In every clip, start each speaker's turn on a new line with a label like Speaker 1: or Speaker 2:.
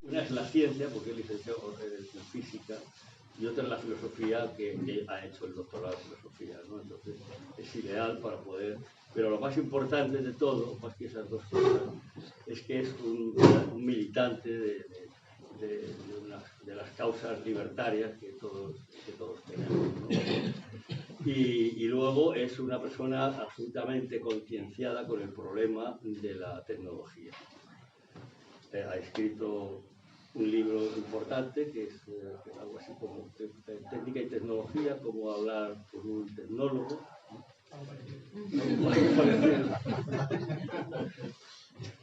Speaker 1: Una es la ciencia, porque es licenciado en física, y otra es la filosofía, que ha hecho el doctorado de filosofía, ¿no? Entonces es ideal para poder... Pero lo más importante de todo, más que esas dos cosas, es que es un militante de las causas libertarias que todos tenemos, ¿no? Y luego es una persona absolutamente concienciada con el problema de la tecnología. Ha escrito un libro importante que es algo así como Técnica y Tecnología, cómo hablar con un tecnólogo.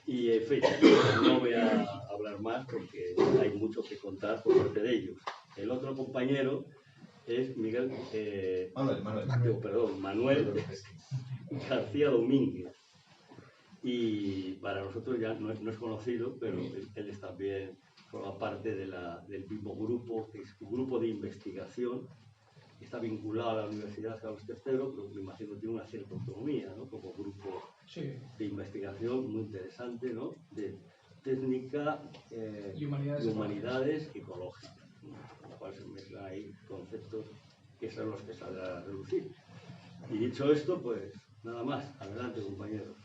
Speaker 1: Y en fin, no voy a hablar más porque hay mucho que contar por parte de ellos. El otro compañero es Manuel García Domínguez. Y para nosotros ya no es conocido, pero él también forma parte del mismo grupo, que es un grupo de investigación, que está vinculado a la Universidad Carlos III, pero me imagino que tiene una cierta autonomía, ¿no? Como grupo de investigación muy interesante, ¿no? De técnica y humanidades ecológicas, ¿no? Con lo cual se mezclan ahí conceptos que son los que saldrán a relucir. Y dicho esto, pues nada más. Adelante, compañeros.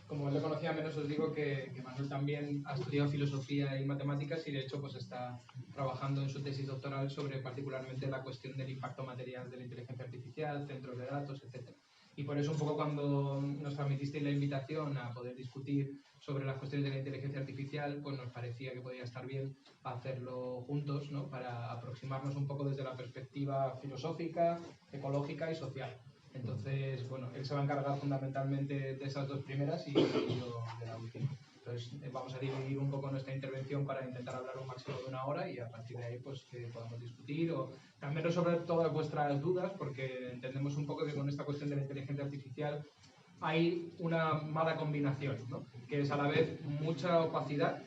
Speaker 2: Como le conocía menos, os digo que Manuel también ha estudiado filosofía y matemáticas y de hecho pues está trabajando en su tesis doctoral sobre particularmente la cuestión del impacto material de la inteligencia artificial, centros de datos, etc. Y por eso un poco cuando nos transmitisteis la invitación a poder discutir sobre las cuestiones de la inteligencia artificial, pues nos parecía que podía estar bien hacerlo juntos, ¿no? Para aproximarnos un poco desde la perspectiva filosófica, ecológica y social. Entonces, bueno, él se va a encargar fundamentalmente de esas dos primeras y yo de la última. Entonces, vamos a dividir un poco nuestra intervención para intentar hablar un máximo de 1 hora y a partir de ahí, pues, que podamos discutir o también resolver todas vuestras dudas, porque entendemos un poco que con esta cuestión de la inteligencia artificial hay una mala combinación, ¿no? Que es a la vez mucha opacidad,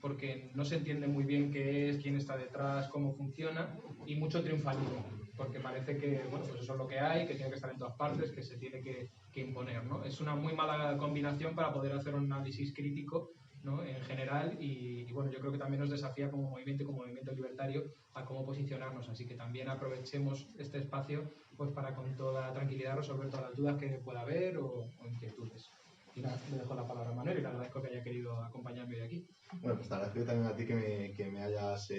Speaker 2: porque no se entiende muy bien qué es, quién está detrás, cómo funciona, y mucho triunfalismo, porque parece que, bueno, pues eso es lo que hay, que tiene que estar en todas partes, que se tiene que imponer, ¿no? Es una muy mala combinación para poder hacer un análisis crítico, ¿no? En general, y bueno, yo creo que también nos desafía como movimiento libertario a cómo posicionarnos, así que también aprovechemos este espacio pues para con toda tranquilidad resolver todas las dudas que pueda haber o inquietudes. Y nada, le dejo la palabra a Manuel y le agradezco que haya querido acompañarme hoy aquí.
Speaker 3: Bueno, pues te agradezco también a ti que me hayas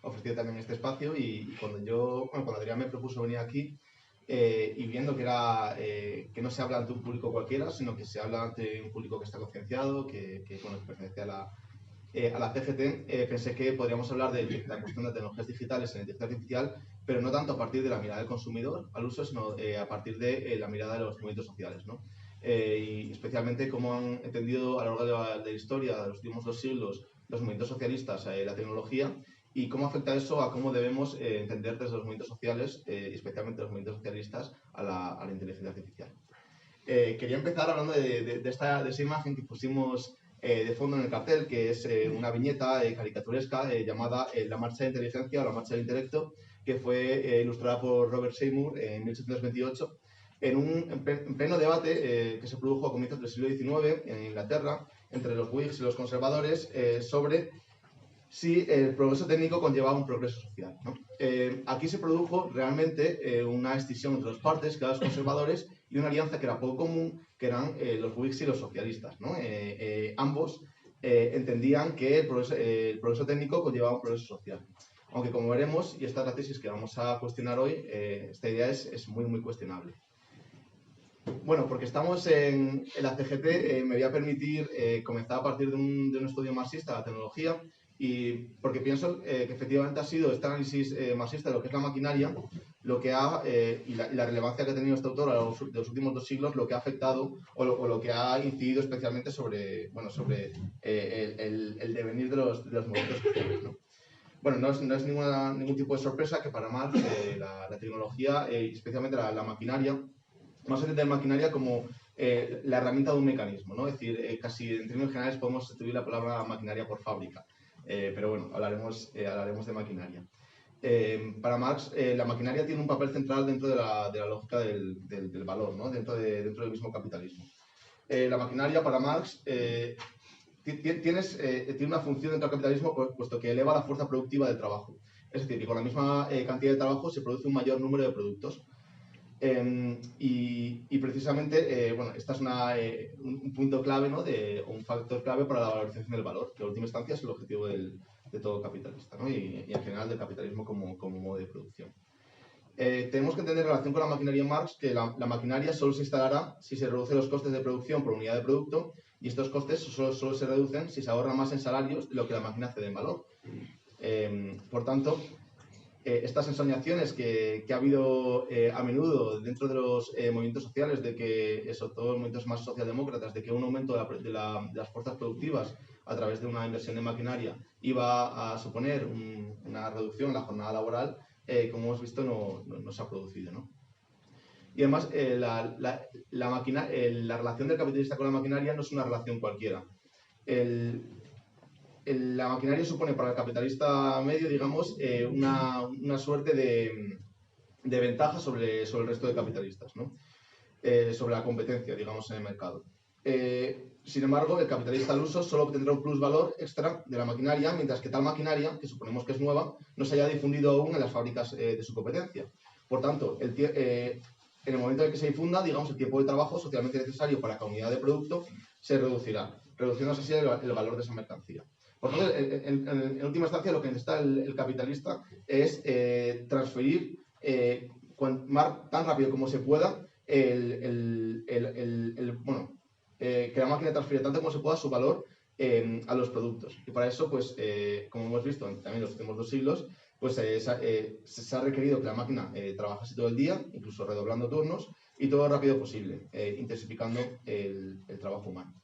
Speaker 3: ofrecido también este espacio y cuando Adrián me propuso venir aquí y viendo que no se habla ante un público cualquiera, sino que se habla ante un público que está concienciado, que pertenece a la CGT, pensé que podríamos hablar de la cuestión de tecnologías digitales en la inteligencia artificial, pero no tanto a partir de la mirada del consumidor al uso, sino a partir de la mirada de los movimientos sociales, ¿no? Y especialmente cómo han entendido a lo largo de la historia de los últimos 2 siglos los movimientos socialistas la tecnología y cómo afecta eso a cómo debemos entender desde los movimientos sociales, especialmente los movimientos socialistas, a la inteligencia artificial. Quería empezar hablando de esa imagen que pusimos de fondo en el cartel, que es una viñeta caricaturesca llamada La Marcha de la Inteligencia o La Marcha del Intelecto, que fue ilustrada por Robert Seymour en 1828, en pleno debate que se produjo a comienzos del siglo XIX en Inglaterra entre los Whigs y los conservadores sobre si el progreso técnico conllevaba un progreso social, ¿no? Aquí se produjo realmente una escisión entre dos partes, que eran los conservadores, y una alianza que era poco común, que eran los Whigs y los socialistas, ¿no? Ambos entendían que el progreso técnico conllevaba un progreso social. Aunque, como veremos, y esta es la tesis que vamos a cuestionar hoy, esta idea es muy, muy cuestionable. Bueno, porque estamos en la CGT, me voy a permitir comenzar a partir de un estudio marxista de la tecnología, y porque pienso que efectivamente ha sido este análisis marxista de lo que es la maquinaria lo que y la relevancia que ha tenido este autor a los últimos 2 siglos, lo que ha afectado o lo que ha incidido especialmente sobre el devenir de los movimientos sociales, ¿no? Bueno, no es ningún tipo de sorpresa que para Marx la tecnología, especialmente la maquinaria, vamos a entender maquinaria como la herramienta de un mecanismo, ¿no? Es decir, casi en términos generales podemos sustituir la palabra maquinaria por fábrica, pero bueno, hablaremos de maquinaria. Para Marx, la maquinaria tiene un papel central dentro de la lógica del valor, ¿no? Dentro del mismo capitalismo. La maquinaria para Marx tiene una función dentro del capitalismo, puesto que eleva la fuerza productiva del trabajo. Es decir, que con la misma cantidad de trabajo se produce un mayor número de productos. Y precisamente, bueno, esta es un punto clave, ¿no? O un factor clave para la valorización del valor, que en última instancia es el objetivo de todo capitalista, ¿no? Y en general del capitalismo como modo de producción. Tenemos que entender en relación con la maquinaria en Marx que la maquinaria solo se instalará si se reducen los costes de producción por unidad de producto, y estos costes solo se reducen si se ahorra más en salarios de lo que la máquina cede en valor. Por tanto, estas ensoñaciones que ha habido a menudo dentro de los movimientos sociales, de que, sobre todo movimientos más socialdemócratas, de que un aumento de las fuerzas productivas a través de una inversión en maquinaria iba a suponer una reducción en la jornada laboral, como hemos visto, no se ha producido, ¿no? Y además, la relación del capitalista con la maquinaria no es una relación cualquiera. La maquinaria supone para el capitalista medio, digamos, una suerte de ventaja sobre el resto de capitalistas, ¿no? Sobre la competencia, digamos, en el mercado. Sin embargo, el capitalista al uso solo obtendrá un plusvalor extra de la maquinaria, mientras que tal maquinaria, que suponemos que es nueva, no se haya difundido aún en las fábricas de su competencia. Por tanto, en el momento en el que se difunda, digamos, el tiempo de trabajo socialmente necesario para cada unidad de producto se reducirá, reduciendo así el valor de esa mercancía. Por tanto, en última instancia, lo que necesita el capitalista es transferir tan rápido como se pueda que la máquina transfiera tanto como se pueda su valor a los productos. Y para eso, pues, como hemos visto también en los últimos 2 siglos, pues se ha requerido que la máquina trabajase todo el día, incluso redoblando turnos, y todo lo rápido posible, intensificando el trabajo humano.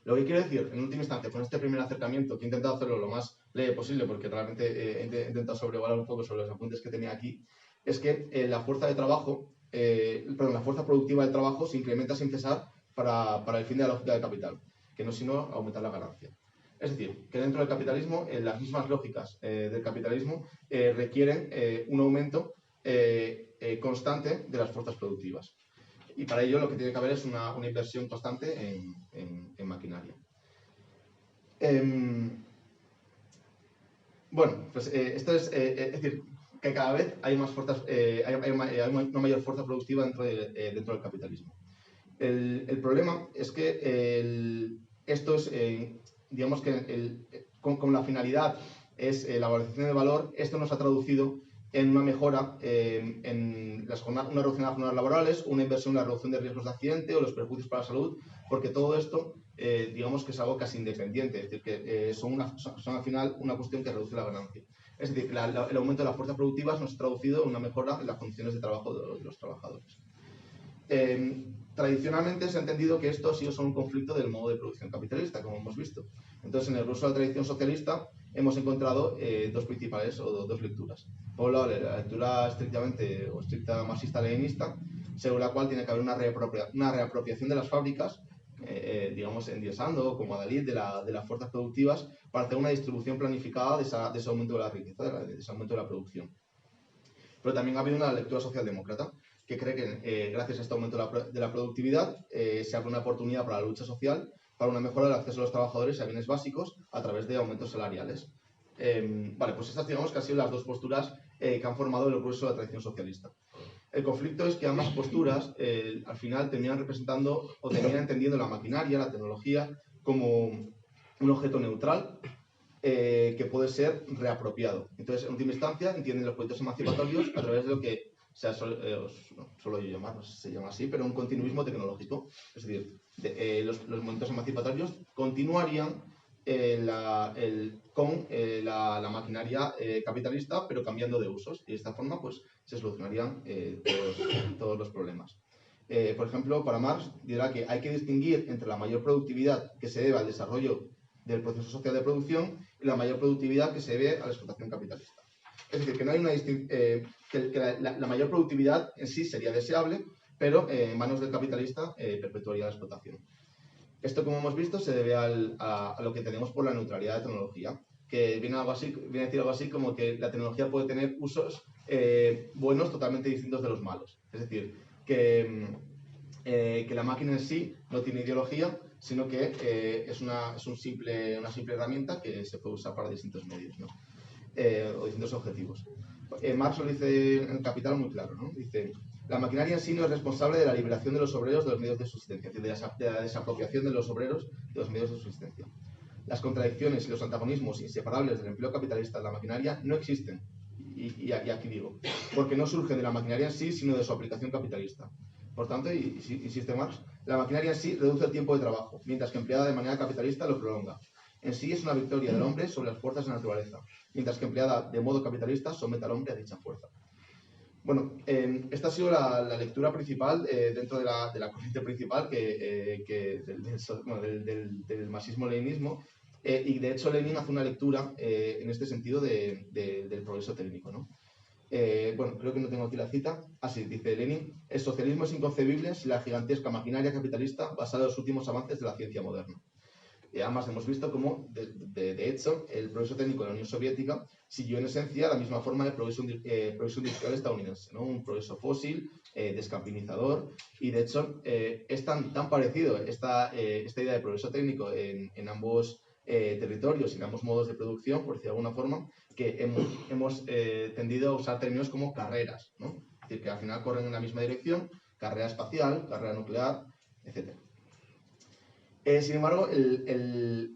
Speaker 3: Lo que quiero decir, en última instancia, con este primer acercamiento, que he intentado hacerlo lo más leve posible, porque realmente he intentado sobrevolar un poco sobre los apuntes que tenía aquí, es que la fuerza productiva del trabajo se incrementa sin cesar para el fin de la lógica del capital, que no es sino aumentar la ganancia. Es decir, que dentro del capitalismo, las mismas lógicas del capitalismo requieren un aumento constante de las fuerzas productivas. Y para ello lo que tiene que haber es una inversión constante en maquinaria. Bueno, pues esto es decir, que cada vez hay más fuerzas, hay una mayor fuerza productiva dentro del capitalismo. El problema es que esto es, digamos que con la finalidad es la valorización del valor, esto nos ha traducido en una mejora en una reducción de las jornadas laborales, una inversión en la reducción de riesgos de accidente o los perjuicios para la salud, porque todo esto, digamos que es algo casi independiente, es decir, que son al final una cuestión que reduce la ganancia. Es decir, el aumento de las fuerzas productivas nos ha traducido en una mejora en las condiciones de trabajo de los trabajadores. Tradicionalmente se ha entendido que esto ha sido solo un conflicto del modo de producción capitalista, como hemos visto. Entonces, en el curso de la tradición socialista hemos encontrado dos principales o dos lecturas. Por un lado, la lectura estricta marxista-leninista, según la cual tiene que haber una reapropiación de las fábricas, digamos, endiosando como Adalid de las fuerzas productivas para hacer una distribución planificada de ese aumento de la riqueza, de ese aumento de la producción. Pero también ha habido una lectura socialdemócrata que cree que gracias a este aumento de la productividad se abre una oportunidad para la lucha social, para una mejora del acceso de los trabajadores a bienes básicos a través de aumentos salariales. Vale, pues estas digamos que han sido las dos posturas que han formado el grueso de la tradición socialista. El conflicto es que ambas posturas al final terminan representando o terminan entendiendo la maquinaria, la tecnología, como un objeto neutral que puede ser reapropiado. Entonces, en última instancia, entienden los proyectos emancipatorios a través de lo que suelo yo llamar, no sé si se llama así, pero un continuismo tecnológico. Es decir, los movimientos emancipatorios continuarían con la maquinaria capitalista, pero cambiando de usos. Y de esta forma, pues, se solucionarían todos los problemas. Por ejemplo, para Marx dirá que hay que distinguir entre la mayor productividad que se debe al desarrollo del proceso social de producción y la mayor productividad que se debe a la explotación capitalista. Es decir, que no hay una que la mayor productividad en sí sería deseable, pero en manos del capitalista perpetuaría la explotación. Esto, como hemos visto, se debe a lo que tenemos por la neutralidad de tecnología, que viene a decir algo así como que la tecnología puede tener usos buenos totalmente distintos de los malos. Es decir, que que la máquina en sí no tiene ideología, sino que es una simple herramienta que se puede usar para distintos medios, ¿no? O distintos objetivos. Marx lo dice en Capital muy claro, ¿no? Dice: la maquinaria en sí no es responsable de la liberación de los obreros de los medios de subsistencia, es decir, de la desapropiación de los obreros de los medios de subsistencia. Las contradicciones y los antagonismos inseparables del empleo capitalista en la maquinaria no existen, y aquí digo, porque no surgen de la maquinaria en sí, sino de su aplicación capitalista. Por tanto, insiste Marx, la maquinaria en sí reduce el tiempo de trabajo, mientras que empleada de manera capitalista lo prolonga. En sí es una victoria del hombre sobre las fuerzas de la naturaleza, mientras que empleada de modo capitalista somete al hombre a dicha fuerza. Bueno, esta ha sido la lectura principal dentro de la corriente principal del marxismo-leninismo, y de hecho Lenin hace una lectura en este sentido del progreso técnico, ¿no? Bueno, creo que no tengo aquí la cita. Así dice Lenin: el socialismo es inconcebible sin la gigantesca maquinaria capitalista basada en los últimos avances de la ciencia moderna. Además, hemos visto cómo, de hecho, el progreso técnico de la Unión Soviética siguió en esencia la misma forma del progreso industrial estadounidense, ¿no? Un progreso fósil, descampinizador, y de hecho es tan parecido esta idea de progreso técnico en ambos territorios y en ambos modos de producción, por decir de alguna forma, que hemos tendido a usar términos como carreras, ¿no? Es decir, que al final corren en la misma dirección: carrera espacial, carrera nuclear, etc. Sin embargo,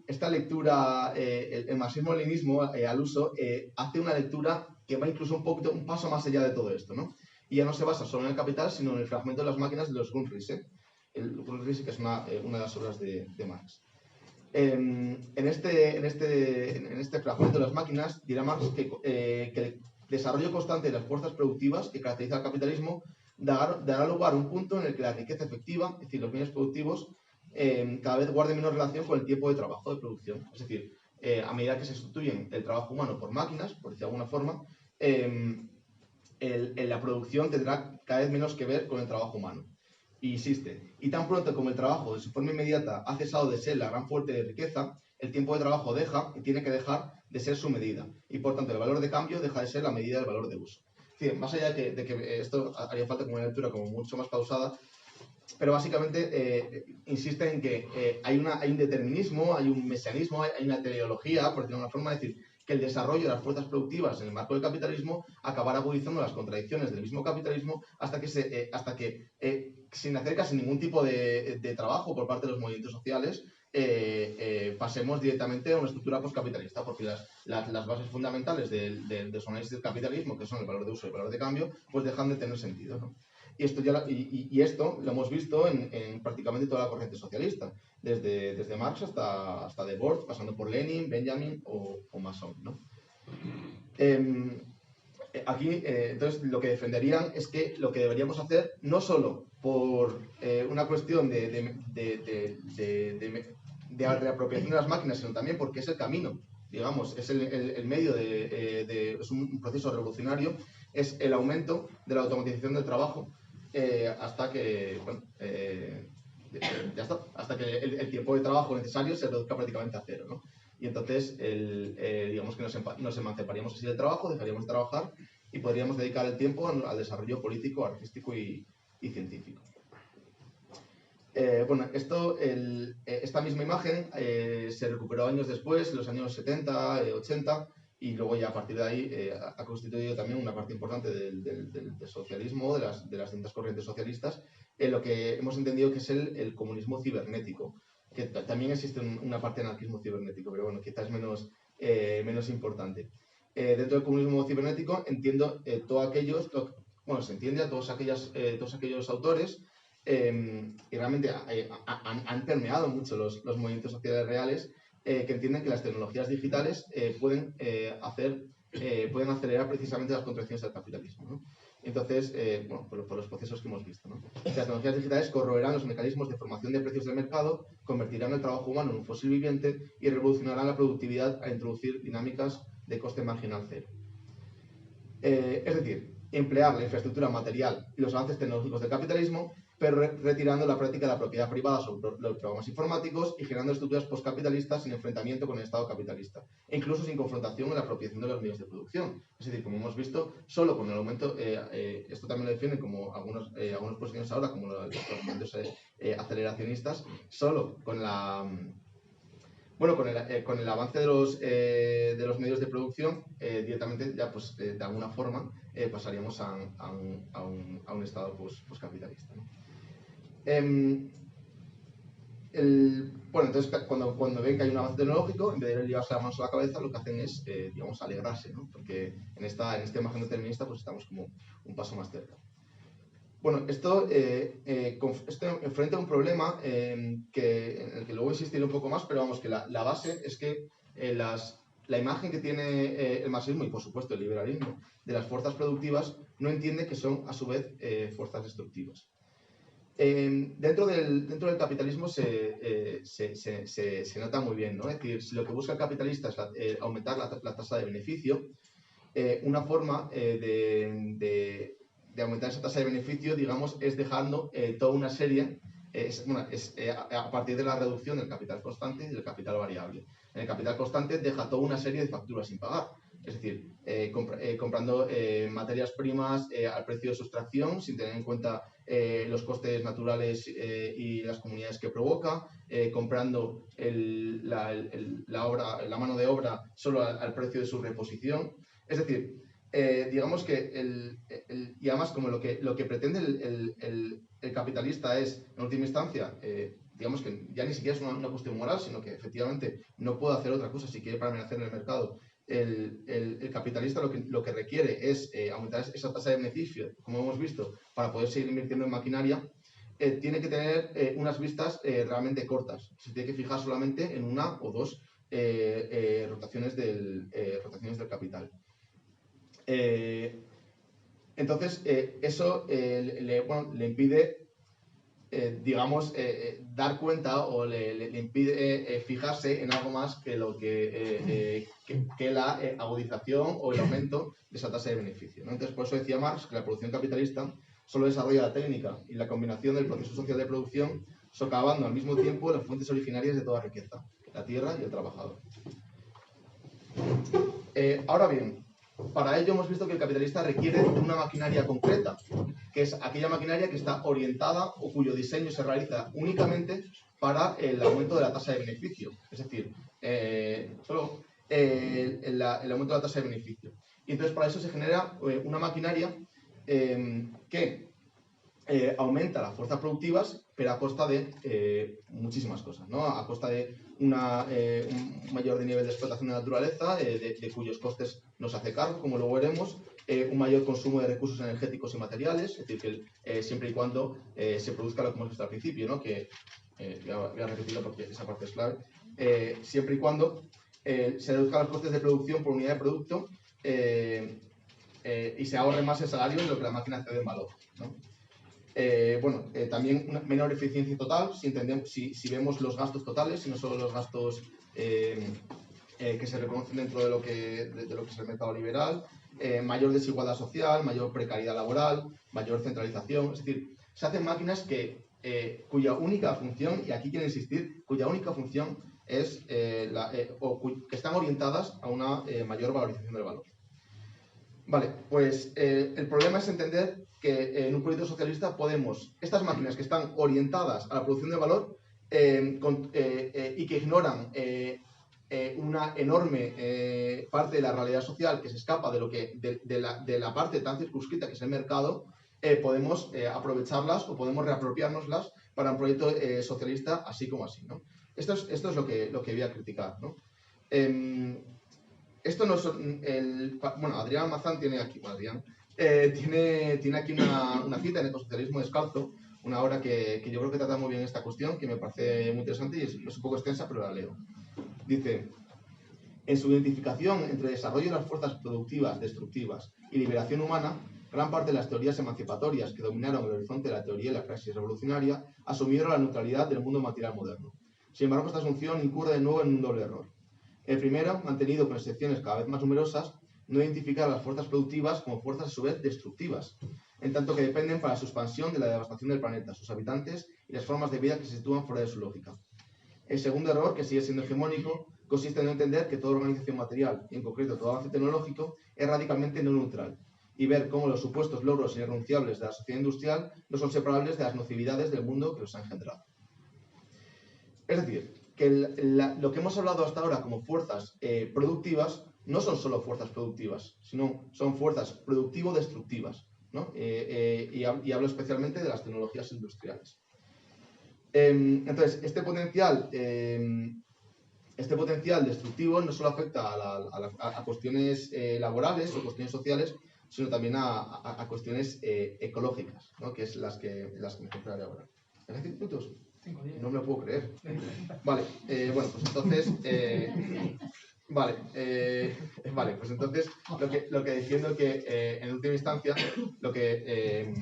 Speaker 3: esta lectura, el marxismo-leninismo al uso, hace una lectura que va incluso un paso más allá de todo esto, ¿no? Y ya no se basa solo en el capital, sino en el fragmento de las máquinas de los Grundrisse. El Grundrisse, que es una de las obras de Marx. En este fragmento de las máquinas, dirá Marx que el desarrollo constante de las fuerzas productivas que caracteriza al capitalismo dará lugar a un punto en el que la riqueza efectiva, es decir, los bienes productivos, cada vez guarde menos relación con el tiempo de trabajo de producción. Es decir, a medida que se sustituyen el trabajo humano por máquinas, por decir de alguna forma, la producción tendrá cada vez menos que ver con el trabajo humano. Y insiste: y tan pronto como el trabajo de su forma inmediata ha cesado de ser la gran fuente de riqueza, el tiempo de trabajo deja y tiene que dejar de ser su medida, y por tanto el valor de cambio deja de ser la medida del valor de uso. Es decir, más allá de que esto haría falta como una lectura como mucho más pausada, pero básicamente insiste en que hay un determinismo, hay un mesianismo, hay una teleología, por decirlo de alguna forma, es decir, que el desarrollo de las fuerzas productivas en el marco del capitalismo acabará agudizando las contradicciones del mismo capitalismo hasta que sin hacer casi ningún tipo de trabajo por parte de los movimientos sociales, pasemos directamente a una estructura postcapitalista, porque las bases fundamentales de su análisis del capitalismo, que son el valor de uso y el valor de cambio, pues dejan de tener sentido, ¿no? Y esto lo hemos visto en prácticamente toda la corriente socialista, desde Marx hasta Debord, pasando por Lenin, Benjamin o Masson, ¿no? Aquí, entonces, lo que defenderían es que lo que deberíamos hacer, no solo por una cuestión de reapropiación de las máquinas, sino también porque es el camino, digamos, es el medio es un proceso revolucionario, es el aumento de la automatización del trabajo, hasta que, bueno, ya está, hasta que el tiempo de trabajo necesario se reduzca prácticamente a cero, ¿no? Y entonces, digamos que nos emanciparíamos así del trabajo, dejaríamos de trabajar y podríamos dedicar el tiempo al desarrollo político, artístico y científico. Bueno, esta misma imagen se recuperó años después, en los años 70, 80, y luego ya a partir de ahí ha constituido también una parte importante del socialismo, de las distintas corrientes socialistas, en lo que hemos entendido que es el comunismo cibernético, que también existe una parte de anarquismo cibernético, pero bueno, quizás menos importante. Dentro del comunismo cibernético entiendo se entiende a todos aquellos autores que realmente han permeado mucho los movimientos sociales reales, que entienden que las tecnologías digitales pueden acelerar precisamente las contracciones del capitalismo, ¿no? Entonces, bueno, por los procesos que hemos visto, ¿no? Las tecnologías digitales corroerán los mecanismos de formación de precios del mercado, convertirán el trabajo humano en un fósil viviente y revolucionarán la productividad al introducir dinámicas de coste marginal cero. Es decir, emplear la infraestructura material y los avances tecnológicos del capitalismo, pero retirando la práctica de la propiedad privada sobre los programas informáticos y generando estructuras postcapitalistas sin enfrentamiento con el Estado capitalista, e incluso sin confrontación en la apropiación de los medios de producción. Es decir, como hemos visto, solo con el aumento, esto también lo defienden como algunas posiciones ahora, como los movimientos aceleracionistas, solo con la... Bueno, con el avance de los medios de producción, directamente ya, pues, de alguna forma, pasaríamos a un estado capitalista, ¿no? Bueno, entonces, cuando ven que hay un avance tecnológico, en vez de llevarse las manos a la cabeza, lo que hacen es, digamos, alegrarse, ¿no? Porque en este margen determinista, pues estamos como un paso más cerca. Bueno, esto enfrenta un problema en el que luego insistiré un poco más, pero vamos, que la base es que la imagen que tiene el marxismo y, por supuesto, el liberalismo de las fuerzas productivas no entiende que son, a su vez, fuerzas destructivas. Dentro del capitalismo se nota muy bien, ¿no? Es decir, si lo que busca el capitalista es aumentar la tasa de beneficio, una forma de aumentar esa tasa de beneficio, digamos, es dejando toda una serie, a partir de la reducción del capital constante y del capital variable. En el capital constante deja toda una serie de facturas sin pagar. Es decir, comprando materias primas al precio de sustracción, sin tener en cuenta los costes naturales y las comunidades que provoca, comprando la mano de obra solo al precio de su reposición. Es decir, digamos que y además como lo que pretende el capitalista es, en última instancia, digamos que ya ni siquiera es una cuestión moral, sino que efectivamente no puede hacer otra cosa si quiere permanecer en el mercado. El capitalista lo que requiere es aumentar esa tasa de beneficio, como hemos visto, para poder seguir invirtiendo en maquinaria. Tiene que tener unas vistas realmente cortas. Se tiene que fijar solamente en una o dos rotaciones del capital. Entonces, eso le impide, digamos, dar cuenta o le impide fijarse en algo más que la agudización o el aumento de esa tasa de beneficio, ¿no? Entonces, por eso decía Marx que la producción capitalista solo desarrolla la técnica y la combinación del proceso social de producción, socavando al mismo tiempo las fuentes originarias de toda riqueza, la tierra y el trabajador. Ahora bien, para ello hemos visto que el capitalista requiere de una maquinaria concreta, que es aquella maquinaria que está orientada o cuyo diseño se realiza únicamente para el aumento de la tasa de beneficio, es decir, solo el aumento de la tasa de beneficio. Y entonces para eso se genera una maquinaria que aumenta las fuerzas productivas, pero a costa de muchísimas cosas, ¿no? A costa de un mayor nivel de explotación de la naturaleza, de cuyos costes no se hace cargo, como luego veremos, un mayor consumo de recursos energéticos y materiales, es decir, que siempre y cuando se produzca lo que hemos visto al principio, ¿no? Que voy a repetirlo porque esa parte es clave, siempre y cuando se reduzcan los costes de producción por unidad de producto y se ahorre más el salario en lo que la máquina cede en valor, ¿no? También una menor eficiencia total, si vemos los gastos totales, y no solo los gastos que se reconocen dentro de lo que es el mercado liberal, mayor desigualdad social, mayor precariedad laboral, mayor centralización. Es decir, se hacen máquinas cuya única función, y aquí quiero insistir, cuya única función es que están orientadas a una mayor valorización del valor. Vale, pues el problema es entender que en un proyecto socialista estas máquinas que están orientadas a la producción de valor y que ignoran una enorme parte de la realidad social que se escapa de la parte tan circunscrita que es el mercado, podemos aprovecharlas o podemos reapropiárnoslas para un proyecto socialista así como así, ¿no? Esto es lo que voy a criticar, ¿no? Esto no es Adrián Mazán tiene aquí, tiene aquí una cita en Ecosocialismo Descalzo, una obra que yo creo que trata muy bien esta cuestión, que me parece muy interesante y es un poco extensa, pero la leo. Dice: en su identificación entre desarrollo de las fuerzas productivas destructivas y liberación humana, gran parte de las teorías emancipatorias que dominaron el horizonte de la teoría y la praxis revolucionaria asumieron la neutralidad del mundo material moderno. Sin embargo, esta asunción incurre de nuevo en un doble error. El primero, mantenido con excepciones cada vez más numerosas, no identificar a las fuerzas productivas como fuerzas a su vez destructivas, en tanto que dependen para su expansión de la devastación del planeta, sus habitantes y las formas de vida que se sitúan fuera de su lógica. El segundo error, que sigue siendo hegemónico, consiste en no entender que toda organización material, y en concreto todo avance tecnológico, es radicalmente no neutral, y ver cómo los supuestos logros irrenunciables de la sociedad industrial no son separables de las nocividades del mundo que los ha engendrado. Es decir, que lo que hemos hablado hasta ahora como fuerzas productivas no son solo fuerzas productivas, sino son fuerzas productivo-destructivas, ¿no? Y hablo especialmente de las tecnologías industriales. Entonces, este potencial destructivo no solo afecta a cuestiones laborales o cuestiones sociales, sino también a cuestiones ecológicas, ¿no? Que es las que me centraré ahora. ¿En 5 minutos?
Speaker 2: 5 días.
Speaker 3: No me lo puedo creer. Vale, bueno, pues entonces... Vale, pues entonces lo que defiendo que en última instancia lo que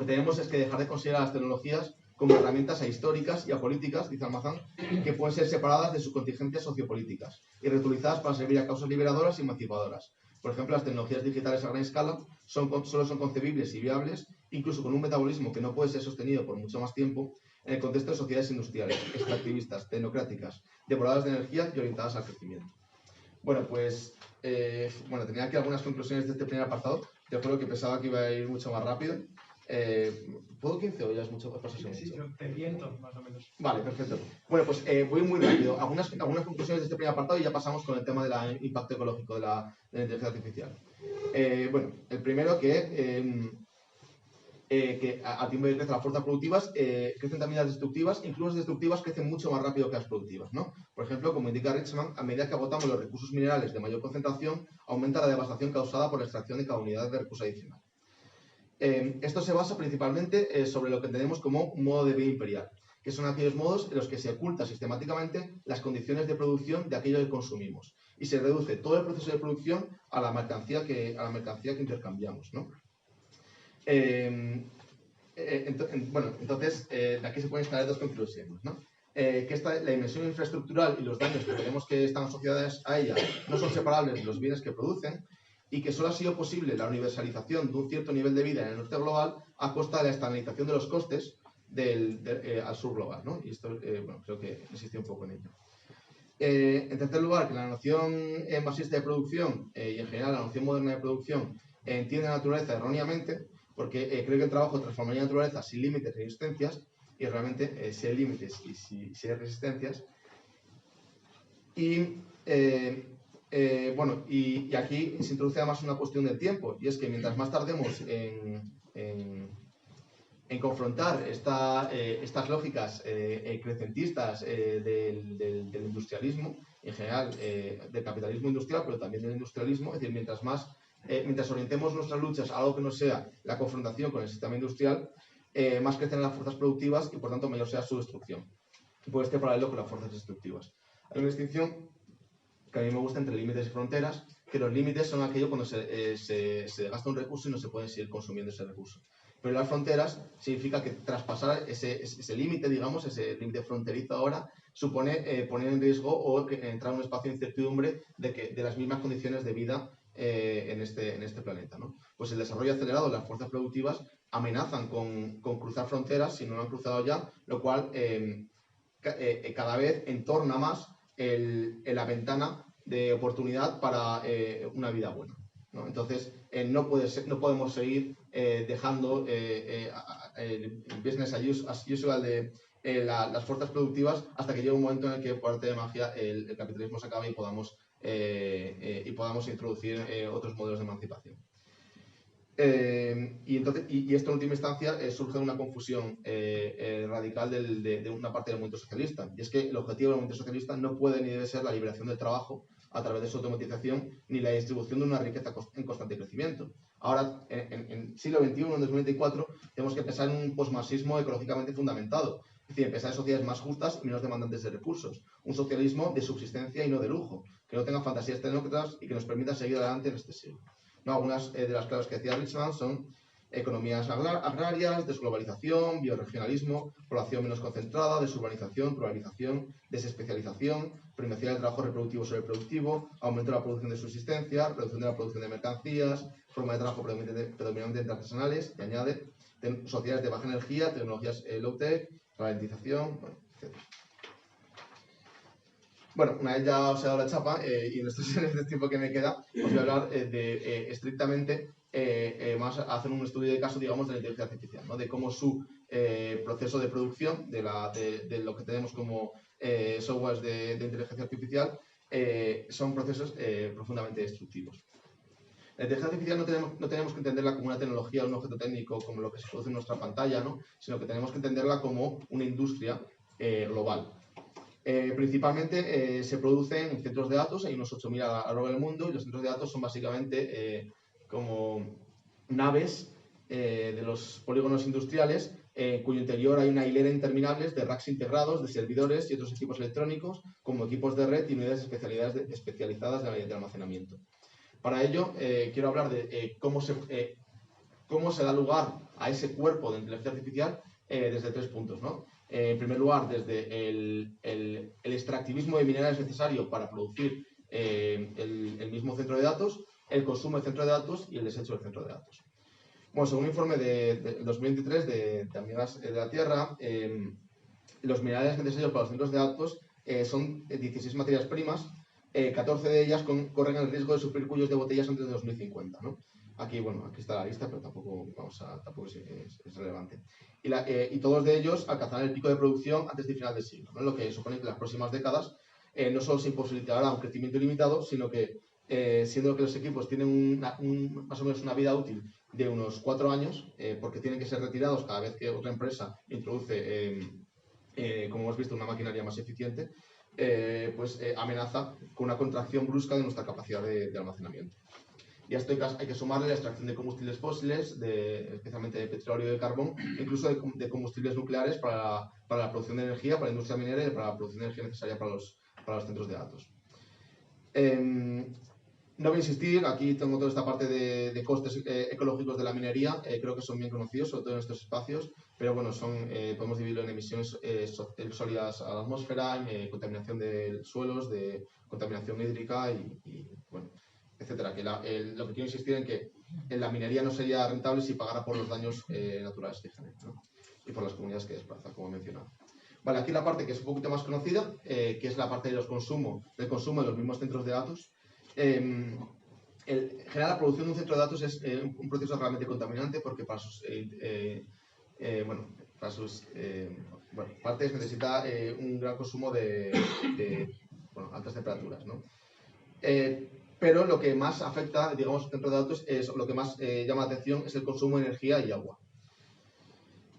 Speaker 3: tenemos es que dejar de considerar las tecnologías como herramientas ahistóricas y apolíticas, dice Almazán, que pueden ser separadas de sus contingencias sociopolíticas y reutilizadas para servir a causas liberadoras y emancipadoras. Por ejemplo, las tecnologías digitales a gran escala solo son concebibles y viables, incluso con un metabolismo que no puede ser sostenido por mucho más tiempo, en el contexto de sociedades industriales, extractivistas, tecnocráticas, devoradas de energía y orientadas al crecimiento. Bueno, pues tenía aquí algunas conclusiones de este primer apartado. Te juro que pensaba que iba a ir mucho más rápido. ¿Puedo 15 o ya es mucho?
Speaker 2: Sí, te viento, más o menos.
Speaker 3: Vale, perfecto. Bueno, pues voy muy rápido. Algunas conclusiones de este primer apartado y ya pasamos con el tema del impacto ecológico de la inteligencia artificial. Bueno, el primero que a tiempo de crecer las fuerzas productivas crecen también las destructivas, incluso las destructivas crecen mucho más rápido que las productivas, ¿no? Por ejemplo, como indica Richman, a medida que agotamos los recursos minerales de mayor concentración, aumenta la devastación causada por la extracción de cada unidad de recurso adicional. Esto se basa principalmente sobre lo que entendemos como un modo de vida imperial, que son aquellos modos en los que se oculta sistemáticamente las condiciones de producción de aquello que consumimos y se reduce todo el proceso de producción a la mercancía que intercambiamos, ¿no? Entonces, de aquí se pueden extraer dos conclusiones, ¿no? Que la dimensión infraestructural y los daños que creemos que están asociados a ella no son separables de los bienes que producen y que solo ha sido posible la universalización de un cierto nivel de vida en el norte global a costa de la externalización de los costes al sur global, ¿no? Y esto, creo que insistí un poco en ello. En tercer lugar, que la noción marxista de producción y en general la noción moderna de producción entiende la naturaleza erróneamente, porque creo que el trabajo transformaría la naturaleza sin límites ni resistencias, y realmente si hay límites y si hay resistencias. Y aquí se introduce además una cuestión del tiempo, y es que mientras más tardemos en confrontar estas lógicas crecentistas del industrialismo, en general del capitalismo industrial, pero también del industrialismo, es decir, mientras orientemos nuestras luchas a algo que no sea la confrontación con el sistema industrial, más crecerán las fuerzas productivas y por tanto mayor será su destrucción. Por este paralelo con las fuerzas destructivas. Hay una distinción que a mí me gusta entre límites y fronteras, que los límites son aquello cuando se gasta un recurso y no se puede seguir consumiendo ese recurso. Pero las fronteras significa que traspasar ese límite, digamos, ese límite fronterizo ahora, supone poner en riesgo o entrar en un espacio de incertidumbre de las mismas condiciones de vida en este planeta, ¿no? Pues el desarrollo acelerado de las fuerzas productivas amenazan con cruzar fronteras si no lo han cruzado ya, lo cual cada vez entorna más la ventana de oportunidad para una vida buena, ¿no? Entonces, no podemos seguir dejando el business as usual de las fuerzas productivas hasta que llegue un momento en el que, por arte de magia, el capitalismo se acabe y podamos introducir otros modelos de emancipación. Y esto en última instancia surge de una confusión radical de una parte del movimiento socialista, y es que el objetivo del movimiento socialista no puede ni debe ser la liberación del trabajo a través de su automatización ni la distribución de una riqueza en constante crecimiento. Ahora, en el siglo XXI, en 2024, tenemos que pensar en un posmarxismo ecológicamente fundamentado, es decir, pensar en sociedades más justas y menos demandantes de recursos, un socialismo de subsistencia y no de lujo, que no tenga fantasías tecnócratas y que nos permita seguir adelante en este siglo. No, algunas de las claves que decía Richman son economías agrarias, desglobalización, bioregionalismo, población menos concentrada, desurbanización, pluralización, desespecialización, primacía del trabajo reproductivo sobre el productivo, aumento de la producción de subsistencia, reducción de la producción de mercancías, forma de trabajo predominantemente artesanales, y añade sociedades de baja energía, tecnologías low-tech, ralentización, bueno, etc. Bueno, una vez ya os he dado la chapa y en este tiempo que me queda, os voy a hablar estrictamente, más hacer un estudio de caso, digamos, de la inteligencia artificial, ¿no? De cómo su proceso de producción, de lo que tenemos como softwares de inteligencia artificial, son procesos profundamente destructivos. La inteligencia artificial no tenemos que entenderla como una tecnología o un objeto técnico como lo que se produce en nuestra pantalla, ¿no? Sino que tenemos que entenderla como una industria global. Principalmente se producen en centros de datos, hay unos 8.000 a lo largo del mundo, y los centros de datos son básicamente como naves de los polígonos industriales, cuyo interior hay una hilera interminable de racks integrados, de servidores y otros equipos electrónicos, como equipos de red y unidades especializadas de almacenamiento. Para ello, quiero hablar de cómo se da lugar a ese cuerpo de inteligencia artificial desde 3 puntos, ¿no? En primer lugar, desde el extractivismo de minerales necesario para producir el mismo centro de datos, el consumo del centro de datos y el desecho del centro de datos. Bueno, según un informe de 2023 de Amigas de la Tierra, los minerales necesarios para los centros de datos son 16 materias primas, 14 de ellas corren el riesgo de sufrir cuellos de botellas antes de 2050, ¿no? Aquí, bueno, aquí está la lista, pero tampoco es relevante. Y todos de ellos alcanzarán el pico de producción antes del final del siglo, ¿no? Lo que supone que en las próximas décadas no solo se imposibilitará un crecimiento ilimitado, sino que, siendo que los equipos tienen más o menos una vida útil de unos 4 años, porque tienen que ser retirados cada vez que otra empresa introduce, como hemos visto, una maquinaria más eficiente, pues amenaza con una contracción brusca de nuestra capacidad de almacenamiento. Y a esto hay que sumarle la extracción de combustibles fósiles, especialmente de petróleo y de carbón, incluso de combustibles nucleares para la producción de energía, para la industria minera y para la producción de energía necesaria para los centros de datos. No voy a insistir, aquí tengo toda esta parte de costes ecológicos de la minería, creo que son bien conocidos, sobre todo en estos espacios, pero bueno, podemos dividirlo en emisiones sólidas a la atmósfera, contaminación de suelos, de contaminación hídrica y bueno, etcétera. Lo que quiero insistir en que la minería no sería rentable si pagara por los daños naturales que genera, ¿no? Y por las comunidades que desplaza, como he mencionado. Vale, aquí la parte que es un poquito más conocida, que es la parte del consumo de los mismos centros de datos. Generar la producción de un centro de datos es un proceso realmente contaminante porque para sus partes necesita un gran consumo de altas temperaturas, ¿no? Pero lo que más afecta, digamos, al centro de datos es lo que más llama la atención es el consumo de energía y agua.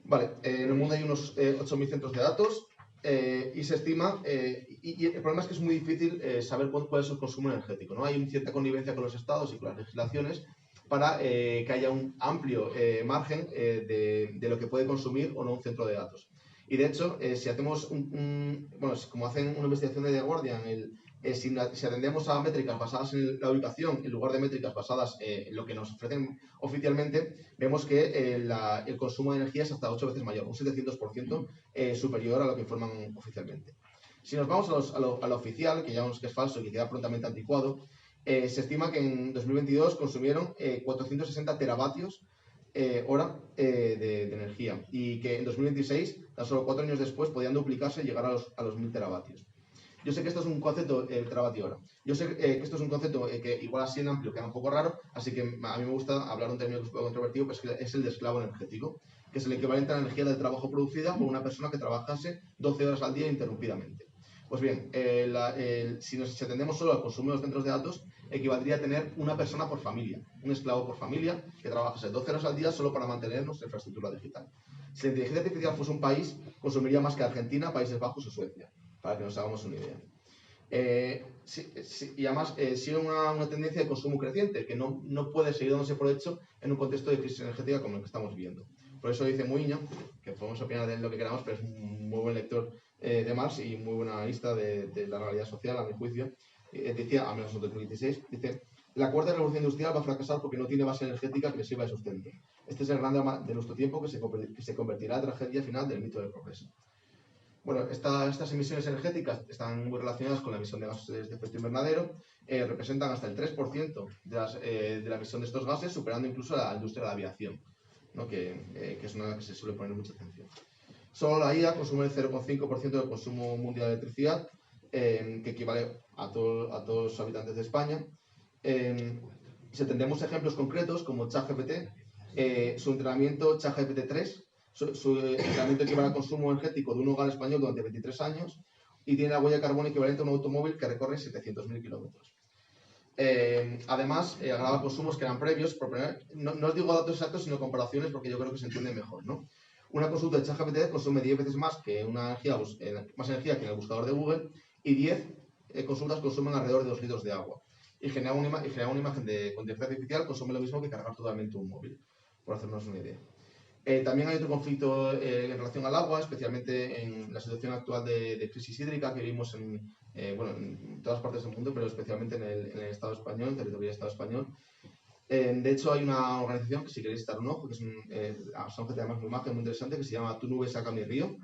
Speaker 3: Vale, en el mundo hay unos 8.000 centros de datos y se estima, y el problema es que es muy difícil saber cuál es el consumo energético, ¿no? Hay una cierta connivencia con los estados y con las legislaciones para que haya un amplio margen de lo que puede consumir o no un centro de datos. Y de hecho, si hacemos como hacen una investigación de The Guardian, si atendemos a métricas basadas en la ubicación en lugar de métricas basadas en lo que nos ofrecen oficialmente, vemos que el consumo de energía es hasta 8 veces mayor, un 700% superior a lo que informan oficialmente. Si nos vamos a lo oficial, que ya vemos que es falso y que queda prontamente anticuado, se estima que en 2022 consumieron 460 teravatios hora de energía y que en 2026, tan solo 4 años después, podían duplicarse y llegar a los 1.000 teravatios. Yo sé que esto es un concepto teravatio hora. Yo sé que esto es un concepto que igual así en amplio queda un poco raro, así que a mí me gusta hablar de un término que es un poco controvertido, pues que es el de esclavo energético, que es el equivalente a la energía del trabajo producida por una persona que trabajase 12 horas al día ininterrumpidamente. Pues bien, si atendemos solo al consumo de los centros de datos, equivaldría a tener una persona por familia, un esclavo por familia que trabajase 12 horas al día solo para mantener nuestra infraestructura digital. Si la inteligencia artificial fuese un país, consumiría más que Argentina, Países Bajos o Suecia, para que nos hagamos una idea. Y además sigue una tendencia de consumo creciente que no puede seguir dándose por hecho en un contexto de crisis energética como el que estamos viviendo. Por eso dice Muiño, que podemos opinar de lo que queramos, pero es un muy buen lector de Marx y muy buen analista de la realidad social, a mi juicio. Decía, al menos en 2016, dice, La cuarta revolución industrial va a fracasar porque no tiene base energética que le sirva de sustento. Este es el gran drama de nuestro tiempo que se convertirá en tragedia final del mito del progreso. Bueno, estas emisiones energéticas están muy relacionadas con la emisión de gases de efecto invernadero, representan hasta el 3% de la emisión de estos gases, superando incluso a la industria de la aviación, ¿no? que es una que se suele poner mucha atención. Solo la IA consume el 0,5% del consumo mundial de electricidad, que equivale a todos los habitantes de España. Si atendemos ejemplos concretos como ChatGPT, su entrenamiento ChatGPT 3, su entrenamiento equivale al consumo energético de un hogar español durante 23 años y tiene la huella de carbono equivalente a un automóvil que recorre 700.000 kilómetros. Además, agrava consumos que eran previos. No os digo datos exactos, sino comparaciones, porque yo creo que se entiende mejor, ¿no? Una consulta de ChatGPT consume 10 veces más más energía que en el buscador de Google, y 10 consultas consumen alrededor de 2 litros de agua. Y generar una imagen con inteligencia artificial consume lo mismo que cargar totalmente un móvil, por hacernos una idea. También hay otro conflicto en relación al agua, especialmente en la situación actual de crisis hídrica que vivimos en todas partes del mundo, pero especialmente en el Estado español, en el territorio del Estado español. De hecho, hay una organización que, si queréis dar un ojo, que son gente además muy maja, muy interesante, que se llama Tu Nube Saca Mi Río,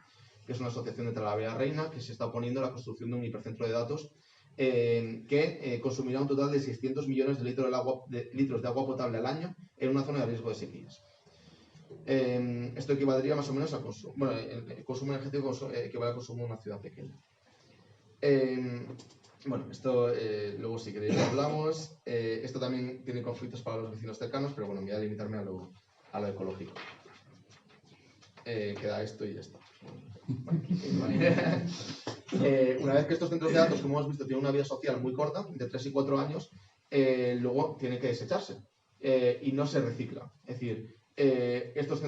Speaker 3: que es una asociación de Talavera Reina que se está oponiendo a la construcción de un hipercentro de datos que consumirá un total de 600 millones de litros de agua potable al año en una zona de riesgo de sequías. Esto equivaldría más o menos al consumo. Bueno, el consumo energético equivale al consumo de una ciudad pequeña. Bueno, esto luego si queréis lo hablamos. Esto también tiene conflictos para los vecinos cercanos, pero bueno, voy a limitarme a lo ecológico. Queda esto y ya está. Una vez que estos centros de datos, como hemos visto, tienen una vida social muy corta, de 3 y 4 años, luego tiene que desecharse y no se recicla. Es decir, estos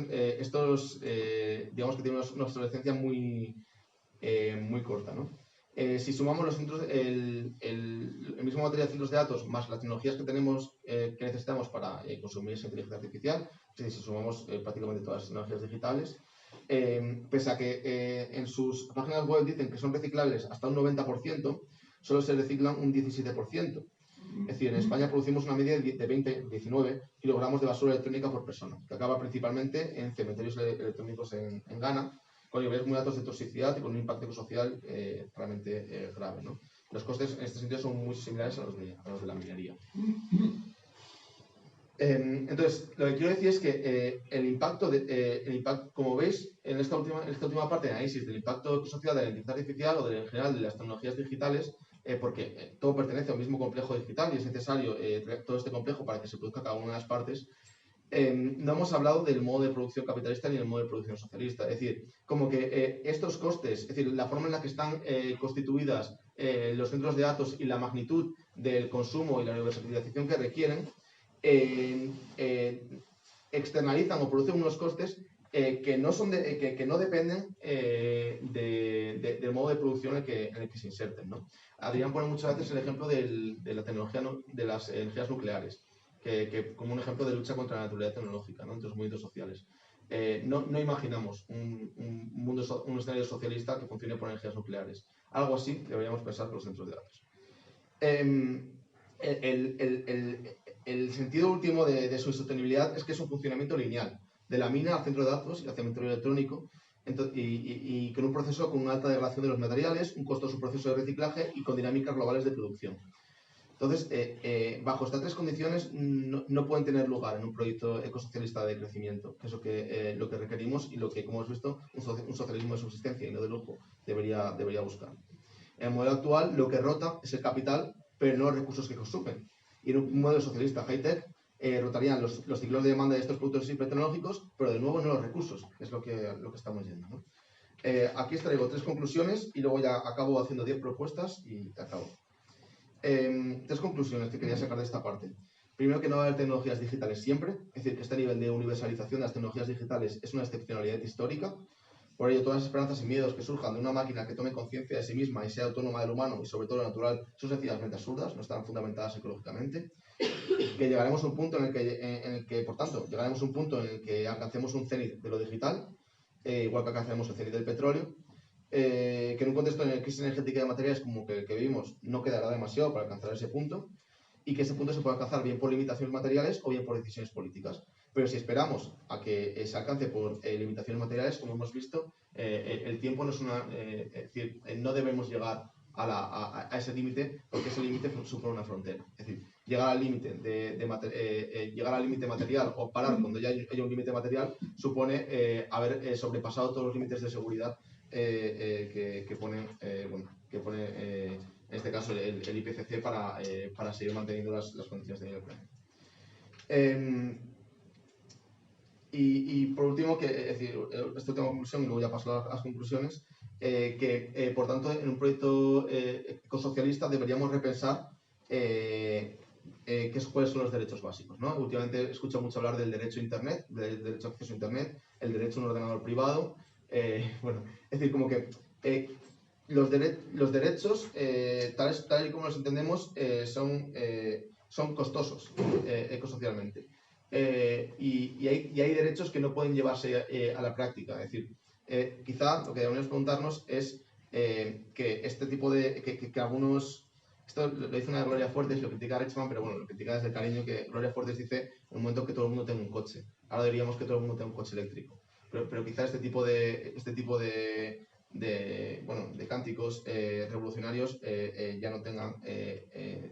Speaker 3: digamos que tienen una obsolescencia muy corta, ¿no? Si sumamos el mismo material de centros de datos más las tecnologías que necesitamos para consumir esa inteligencia artificial, es decir, si sumamos prácticamente todas las tecnologías digitales, pese a que en sus páginas web dicen que son reciclables hasta un 90%, solo se reciclan un 17%. Es decir, en España producimos una media de 19 kilogramos de basura electrónica por persona, que acaba principalmente en cementerios electrónicos en Ghana, con niveles muy altos de toxicidad y con un impacto ecosocial realmente grave, ¿no? Los costes en este sentido son muy similares a los de la minería. Entonces, lo que quiero decir es que el impacto, como veis, en esta última parte de análisis del impacto ecosocial de la inteligencia artificial o en general de las tecnologías digitales, porque todo pertenece a un mismo complejo digital y es necesario todo este complejo para que se produzca cada una de las partes, no hemos hablado del modo de producción capitalista ni del modo de producción socialista. Es decir, como que estos costes, es decir, la forma en la que están constituidas los centros de datos y la magnitud del consumo y la universalización que requieren, externalizan o producen unos costes que no dependen del modo de producción en el que se inserten, ¿no? Adrián pone muchas veces el ejemplo de la tecnología de las energías nucleares, como un ejemplo de lucha contra la neutralidad tecnológica, ¿no?, entre los movimientos sociales. No imaginamos un escenario socialista que funcione por energías nucleares. Algo así deberíamos pensar con los centros de datos. El sentido último de su sostenibilidad es que es un funcionamiento lineal, de la mina al centro de datos y al cementerio electrónico, y con un proceso con una alta degradación de los materiales, un costoso proceso de reciclaje y con dinámicas globales de producción. Entonces, bajo estas tres condiciones no pueden tener lugar en un proyecto ecosocialista de crecimiento, que es lo que requerimos y lo que, como hemos visto, un socialismo de subsistencia y no de lujo debería buscar. En el modelo actual, lo que rota es el capital, pero no los recursos que consumen. Y en un modelo socialista high-tech, rotarían los ciclos de demanda de estos productos hipertecnológicos, pero de nuevo no los recursos, que es lo que estamos yendo, ¿no? Aquí os traigo 3 conclusiones y luego ya acabo haciendo 10 propuestas y acabo. 3 conclusiones que quería sacar de esta parte. Primero, que no va a haber tecnologías digitales siempre, es decir, que este nivel de universalización de las tecnologías digitales es una excepcionalidad histórica. Por ello, todas las esperanzas y miedos que surjan de una máquina que tome conciencia de sí misma y sea autónoma del humano y sobre todo lo natural son sencillamente absurdas, no están fundamentadas ecológicamente. Que llegaremos a un punto en el que, por tanto, llegaremos a un punto en el que alcancemos un cenit de lo digital, igual que alcancemos el cenit del petróleo, que en un contexto de crisis energética de materiales como que vivimos no quedará demasiado para alcanzar ese punto, y que ese punto se puede alcanzar bien por limitaciones materiales o bien por decisiones políticas. Pero si esperamos a que se alcance por limitaciones materiales, como hemos visto, el tiempo no es es decir, no debemos llegar a ese límite, porque ese límite supone una frontera. Es decir, llegar al límite llegar al límite material o parar cuando ya haya un límite material supone haber sobrepasado todos los límites de seguridad que pone en este caso el IPCC para seguir manteniendo las condiciones de nivel planeta. Y por último, es decir, esto tengo conclusión y luego ya paso a las conclusiones, por tanto en un proyecto ecosocialista deberíamos repensar cuáles son los derechos básicos, ¿no? Últimamente escucho mucho hablar del derecho a Internet, del derecho a acceso a Internet, el derecho a un ordenador privado. Bueno, es decir, como que los derechos, tal y como los entendemos, son costosos ecosocialmente. Y hay derechos que no pueden llevarse a la práctica. Es decir, quizá lo que debemos preguntarnos es que este tipo de... que algunos... Esto lo dice una de Gloria Fuertes, lo critica Rechman, pero bueno, lo critica desde el cariño que Gloria Fuertes dice en un momento que todo el mundo tenga un coche. Ahora diríamos que todo el mundo tenga un coche eléctrico. Pero quizá este tipo de cánticos revolucionarios ya no tengan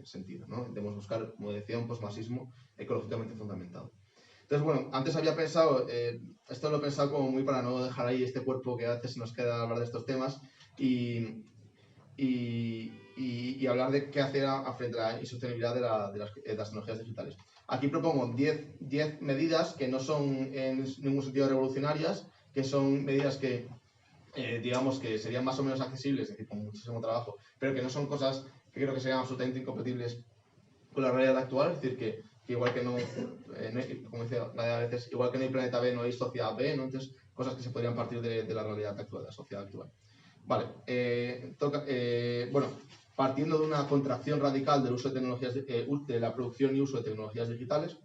Speaker 3: sentido, ¿no? Debemos buscar, como decía, un posmarxismo ecológicamente fundamentado. Entonces, bueno, antes había pensado, esto lo he pensado como muy para no dejar ahí este cuerpo que a veces nos queda hablar de estos temas y hablar de qué hacer frente a la insostenibilidad de las tecnologías digitales. Aquí propongo 10 medidas que no son en ningún sentido revolucionarias, que son medidas que digamos que serían más o menos accesibles, es decir, con muchísimo trabajo, pero que no son cosas que creo que serían absolutamente incompatibles con la realidad actual. Es decir, que igual que no, como decía a veces, igual que no hay planeta B, no hay sociedad B, ¿no? Entonces, cosas que se podrían partir de la realidad actual, de la sociedad actual. Vale, bueno, partiendo de una contracción radical del uso de tecnologías, de la producción y uso de tecnologías digitales,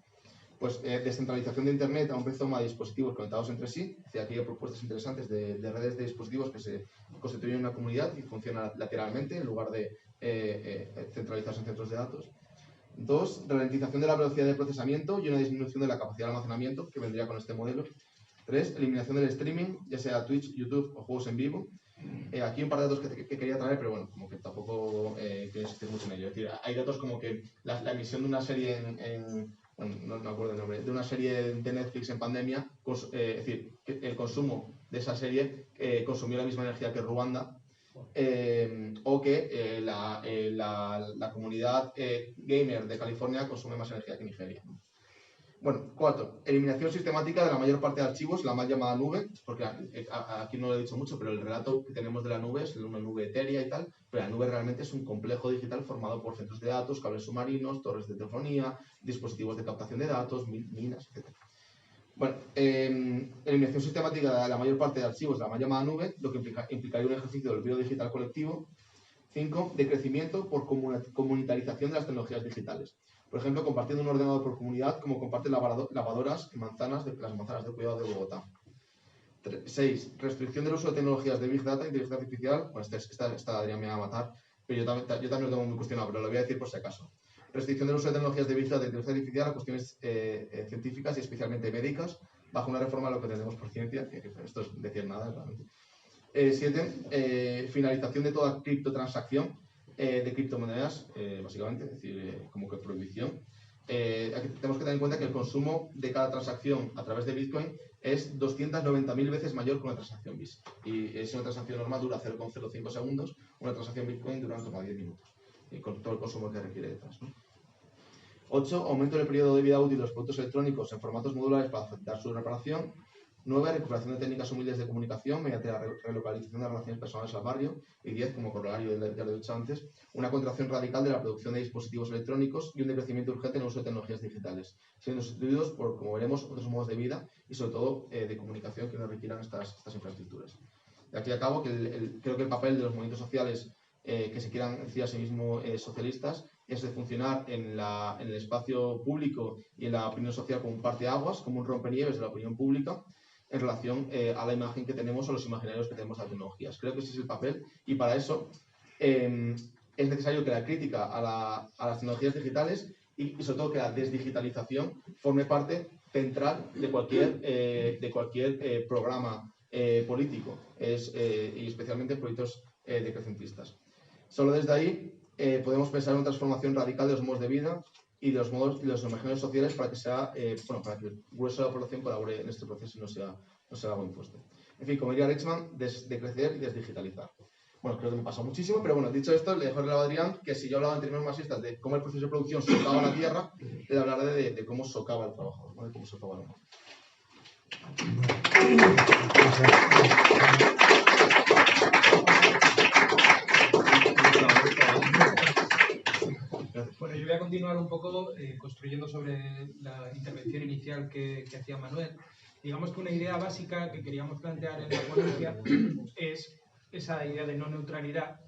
Speaker 3: pues descentralización de Internet a un precio de dispositivos conectados entre sí. Aquí hay propuestas interesantes de redes de dispositivos que se constituyen en una comunidad y funcionan lateralmente en lugar de centralizarse en centros de datos. 2, ralentización de la velocidad de procesamiento y una disminución de la capacidad de almacenamiento que vendría con este modelo. 3, eliminación del streaming, ya sea Twitch, YouTube o juegos en vivo. Aquí un par de datos que quería traer, pero bueno, como que tampoco quiero insistir mucho en ello. Es decir, hay datos como que la emisión de una serie bueno, no me acuerdo el nombre, de una serie de Netflix en pandemia, es decir, que el consumo de esa serie consumió la misma energía que Ruanda, o que la comunidad gamer de California consume más energía que Nigeria. Bueno, 4. Eliminación sistemática de la mayor parte de archivos, la mal llamada nube, porque aquí no lo he dicho mucho, pero el relato que tenemos de la nube es una nube etérea y tal, pero la nube realmente es un complejo digital formado por centros de datos, cables submarinos, torres de telefonía, dispositivos de captación de datos, minas, etc. Bueno, eliminación sistemática de la mayor parte de archivos de la mal llamada nube, lo que implicaría un ejercicio del olvido digital colectivo. 5. Decrecimiento por comunitarización de las tecnologías digitales. Por ejemplo, compartiendo un ordenador por comunidad, como comparten lavadoras y manzanas las manzanas de cuidado de Bogotá. 6. Restricción del uso de tecnologías de Big Data, inteligencia artificial. Bueno, esta Adrián me va a matar, pero yo también lo tengo muy cuestionado, pero lo voy a decir por si acaso. Restricción del uso de tecnologías de Big Data, inteligencia artificial a cuestiones científicas y especialmente médicas, bajo una reforma de lo que tenemos por ciencia, que esto es decir nada, realmente. 7. Finalización de toda criptotransacción de criptomonedas, básicamente, es decir, como que prohibición. Aquí tenemos que tener en cuenta que el consumo de cada transacción a través de Bitcoin es 290.000 veces mayor que una transacción BIS. Y si una transacción normal dura 0,05 segundos, una transacción Bitcoin dura en torno a 10 minutos. Y con todo el consumo que requiere detrás, ¿no? 8. Aumento del periodo de vida útil de los productos electrónicos en formatos modulares para facilitar su reparación. 9. Recuperación de técnicas humildes de comunicación mediante la relocalización de las relaciones personales al barrio. Y 10, como corolario, ya lo he dicho antes, una contracción radical de la producción de dispositivos electrónicos y un decrecimiento urgente en el uso de tecnologías digitales, siendo sustituidos por, como veremos, otros modos de vida y sobre todo de comunicación que no requieran estas infraestructuras. De aquí acabo que creo que el papel de los movimientos sociales que se quieran decir a sí mismos socialistas es de funcionar en el espacio público y en la opinión social como un parteaguas, como un rompenieves de la opinión pública, en relación a la imagen que tenemos o los imaginarios que tenemos de las tecnologías. Creo que ese es el papel y para eso es necesario que la crítica a las tecnologías digitales y sobre todo que la desdigitalización forme parte central de cualquier programa político, y especialmente en proyectos decrecentistas. Solo desde ahí podemos pensar en una transformación radical de los modos de vida y de los modos y los imaginarios sociales para que para que el grueso de la población colabore en este proceso y no sea algo impuesto. En fin, como diría Lechman, decrecer y desdigitalizar. Bueno, creo que me pasa muchísimo, pero bueno, dicho esto, le dejo a Adrián que si yo hablaba en términos marxistas de cómo el proceso de producción socava la tierra, le hablaré de cómo socava el trabajador, ¿no? De cómo socava el hombre.
Speaker 2: Bueno, yo voy a continuar un poco construyendo sobre la intervención inicial que hacía Manuel. Digamos que una idea básica que queríamos plantear en la ponencia es esa idea de no neutralidad,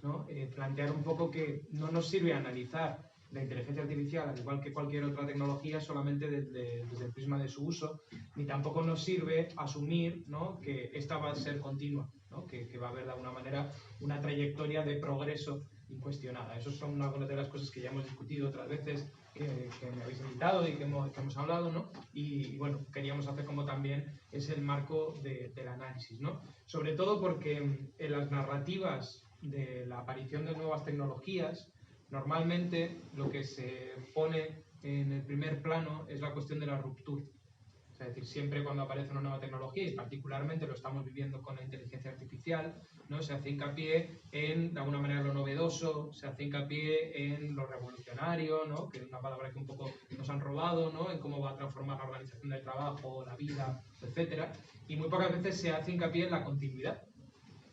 Speaker 2: ¿no? Plantear un poco que no nos sirve analizar la inteligencia artificial, al igual que cualquier otra tecnología, solamente desde el prisma de su uso, ni tampoco nos sirve asumir, ¿no?, que esta va a ser continua, ¿no?, que va a haber de alguna manera una trayectoria de progreso incuestionada. Esas son algunas de las cosas que ya hemos discutido otras veces, que me habéis invitado y que hemos hablado, ¿no? Y bueno, queríamos hacer como también es el marco del análisis, ¿no? Sobre todo porque en las narrativas de la aparición de nuevas tecnologías, normalmente lo que se pone en el primer plano es la cuestión de la ruptura. Es decir, siempre cuando aparece una nueva tecnología, y particularmente lo estamos viviendo con la inteligencia artificial, ¿no?, se hace hincapié en, de alguna manera, lo novedoso, se hace hincapié en lo revolucionario, ¿no?, que es una palabra que un poco nos han robado, ¿no?, en cómo va a transformar la organización del trabajo, la vida, etc. Y muy pocas veces se hace hincapié en la continuidad,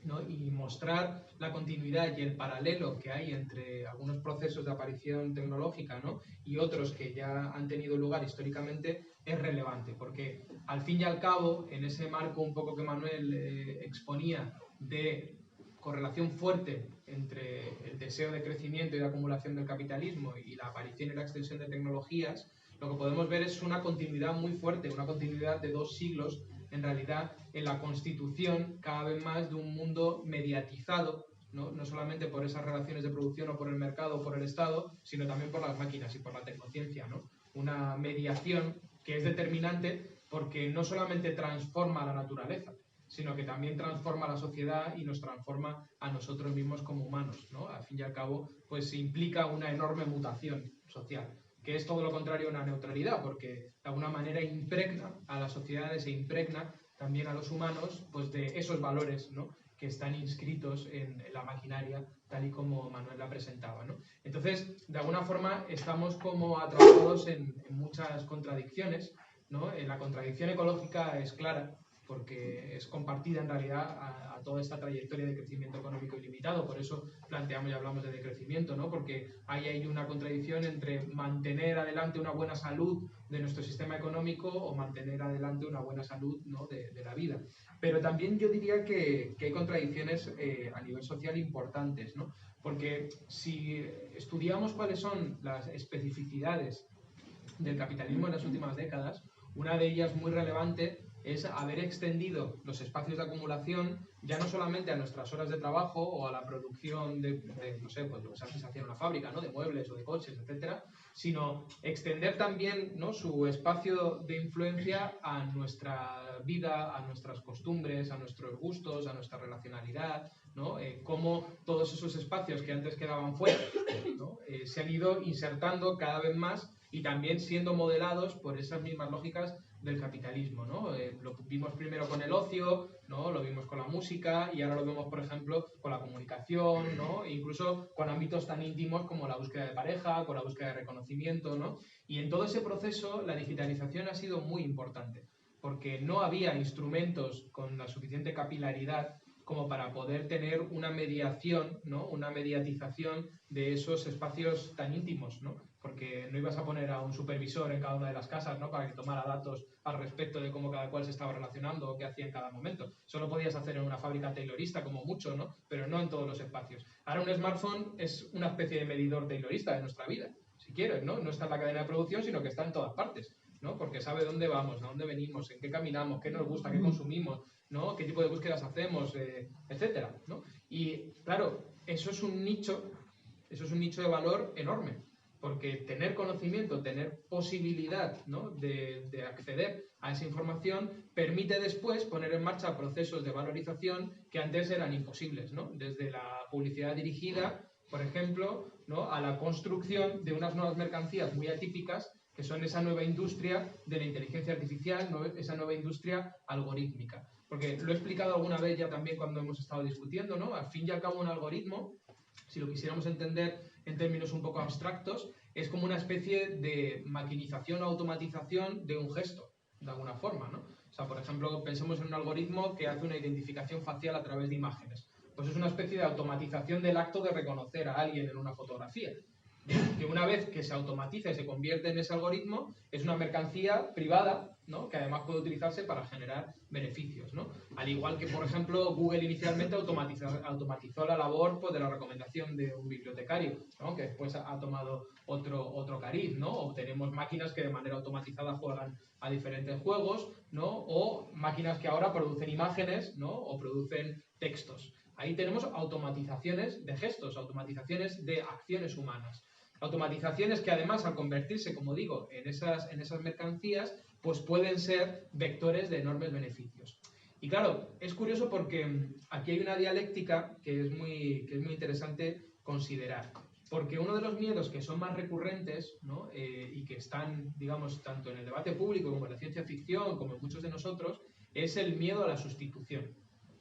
Speaker 2: ¿no?, y mostrar la continuidad y el paralelo que hay entre algunos procesos de aparición tecnológica, ¿no?, y otros que ya han tenido lugar históricamente es relevante, porque al fin y al cabo, en ese marco un poco que Manuel exponía de correlación fuerte entre el deseo de crecimiento y de acumulación del capitalismo y la aparición y la extensión de tecnologías, lo que podemos ver es una continuidad muy fuerte, una continuidad de 2 siglos en realidad en la constitución cada vez más de un mundo mediatizado, no solamente por esas relaciones de producción o por el mercado o por el Estado, sino también por las máquinas y por la tecnociencia, ¿no? Una mediación que es determinante porque no solamente transforma la naturaleza, sino que también transforma la sociedad y nos transforma a nosotros mismos como humanos, ¿no? Al fin y al cabo, pues implica una enorme mutación social, que es todo lo contrario a una neutralidad, porque de alguna manera impregna a las sociedades e impregna también a los humanos, pues de esos valores, ¿no?, que están inscritos en la maquinaria, tal y como Manuel la presentaba, ¿no? Entonces, de alguna forma, estamos como atrapados en muchas contradicciones, ¿no? La contradicción ecológica es clara, porque es compartida en realidad a toda esta trayectoria de crecimiento económico ilimitado. Por eso planteamos y hablamos de decrecimiento, ¿no?, porque hay una contradicción entre mantener adelante una buena salud de nuestro sistema económico o mantener adelante una buena salud, ¿no?, de la vida. Pero también yo diría que hay contradicciones a nivel social importantes, ¿no?, porque si estudiamos cuáles son las especificidades del capitalismo en las últimas décadas, una de ellas muy relevante es haber extendido los espacios de acumulación ya no solamente a nuestras horas de trabajo o a la producción de no sé, pues lo que se hacía en una fábrica, ¿no?, de muebles o de coches, etcétera, sino extender también, ¿no?, su espacio de influencia a nuestra vida, a nuestras costumbres, a nuestros gustos, a nuestra relacionalidad, ¿no? Cómo todos esos espacios que antes quedaban fuera, ¿no?, se han ido insertando cada vez más y también siendo modelados por esas mismas lógicas del capitalismo, ¿no? Lo vimos primero con el ocio, ¿no?, lo vimos con la música y ahora lo vemos, por ejemplo, con la comunicación, ¿no?, e incluso con ámbitos tan íntimos como la búsqueda de pareja, con la búsqueda de reconocimiento, ¿no? Y en todo ese proceso la digitalización ha sido muy importante, porque no había instrumentos con la suficiente capilaridad como para poder tener una mediación, ¿no?, una mediatización de esos espacios tan íntimos, ¿no?, porque no ibas a poner a un supervisor en cada una de las casas, ¿no?, para que tomara datos al respecto de cómo cada cual se estaba relacionando o qué hacía en cada momento. Solo podías hacer en una fábrica taylorista como mucho, ¿no?, pero no en todos los espacios. Ahora un smartphone es una especie de medidor taylorista de nuestra vida, si quieres, ¿no? No está en la cadena de producción, sino que está en todas partes, ¿no?, porque sabe dónde vamos, de dónde venimos, en qué caminamos, qué nos gusta, qué consumimos, ¿no?, qué tipo de búsquedas hacemos, etcétera, ¿no? Y claro, eso es un nicho de valor enorme, porque tener conocimiento, tener posibilidad, ¿no?, de acceder a esa información permite después poner en marcha procesos de valorización que antes eran imposibles, ¿no? Desde la publicidad dirigida, por ejemplo, ¿no?, a la construcción de unas nuevas mercancías muy atípicas que son esa nueva industria de la inteligencia artificial, esa nueva industria algorítmica. Porque lo he explicado alguna vez ya también cuando hemos estado discutiendo, ¿no? Al fin y al cabo un algoritmo, si lo quisiéramos entender en términos un poco abstractos, es como una especie de maquinización o automatización de un gesto, de alguna forma, ¿no? O sea, por ejemplo, pensemos en un algoritmo que hace una identificación facial a través de imágenes. Pues es una especie de automatización del acto de reconocer a alguien en una fotografía. Que una vez que se automatiza y se convierte en ese algoritmo, es una mercancía privada, ¿no?, que además puede utilizarse para generar beneficios, ¿no? Al igual que, por ejemplo, Google inicialmente automatizó la labor, pues, de la recomendación de un bibliotecario, ¿no?, que después ha tomado otro cariz, ¿no? O tenemos máquinas que de manera automatizada juegan a diferentes juegos, ¿no?, o máquinas que ahora producen imágenes, ¿no?, o producen textos. Ahí tenemos automatizaciones de gestos, automatizaciones de acciones humanas. Automatizaciones que además, al convertirse, como digo, en esas mercancías, pues pueden ser vectores de enormes beneficios. Y claro, es curioso porque aquí hay una dialéctica que es muy interesante considerar. Porque uno de los miedos que son más recurrentes, ¿no?, y que están, digamos, tanto en el debate público como en la ciencia ficción, como en muchos de nosotros, es el miedo a la sustitución.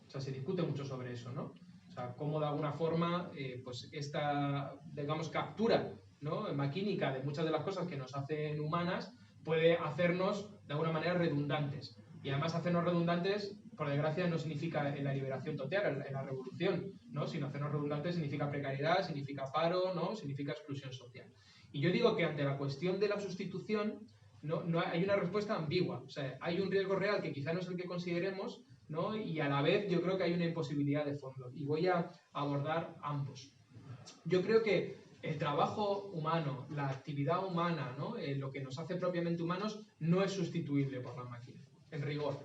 Speaker 2: O sea, se discute mucho sobre eso, ¿no? O sea, cómo de alguna forma, pues esta, digamos, captura, ¿no?, maquínica de muchas de las cosas que nos hacen humanas puede hacernos de alguna manera redundantes. Y además hacernos redundantes, por desgracia, no significa en la liberación total, en la revolución, ¿no?, sino hacernos redundantes significa precariedad, significa paro, ¿no?, significa exclusión social. Y yo digo que ante la cuestión de la sustitución no hay una respuesta ambigua. O sea, hay un riesgo real que quizá no es el que consideremos, ¿no?, y a la vez yo creo que hay una imposibilidad de fondo. Y voy a abordar ambos. Yo creo que el trabajo humano, la actividad humana, ¿no?, lo que nos hace propiamente humanos, no es sustituible por la máquina, en rigor,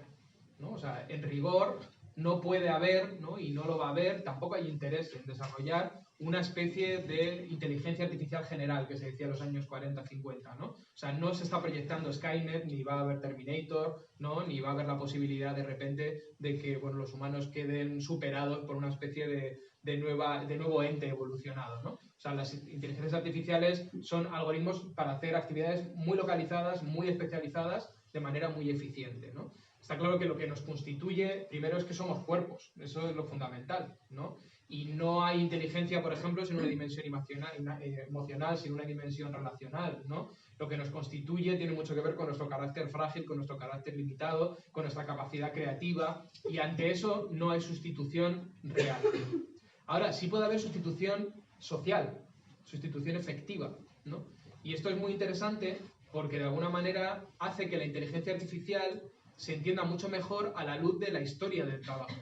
Speaker 2: ¿no? O sea, en rigor no puede haber, ¿no?, y no lo va a haber, tampoco hay interés en desarrollar una especie de inteligencia artificial general que se decía en los años 40-50, ¿no? O sea, no se está proyectando Skynet, ni va a haber Terminator, ¿no?, ni va a haber la posibilidad de repente de que, bueno, los humanos queden superados por una especie de nuevo ente evolucionado, ¿no? O sea, las inteligencias artificiales son algoritmos para hacer actividades muy localizadas, muy especializadas, de manera muy eficiente, ¿no? Está claro que lo que nos constituye, primero, es que somos cuerpos, eso es lo fundamental, ¿no? Y no hay inteligencia, por ejemplo, sin una dimensión emocional, sin una dimensión relacional, ¿no? Lo que nos constituye tiene mucho que ver con nuestro carácter frágil, con nuestro carácter limitado, con nuestra capacidad creativa, y ante eso no hay sustitución real. Ahora, sí puede haber sustitución social, sustitución efectiva, ¿no? Y esto es muy interesante porque de alguna manera hace que la inteligencia artificial se entienda mucho mejor a la luz de la historia del trabajo.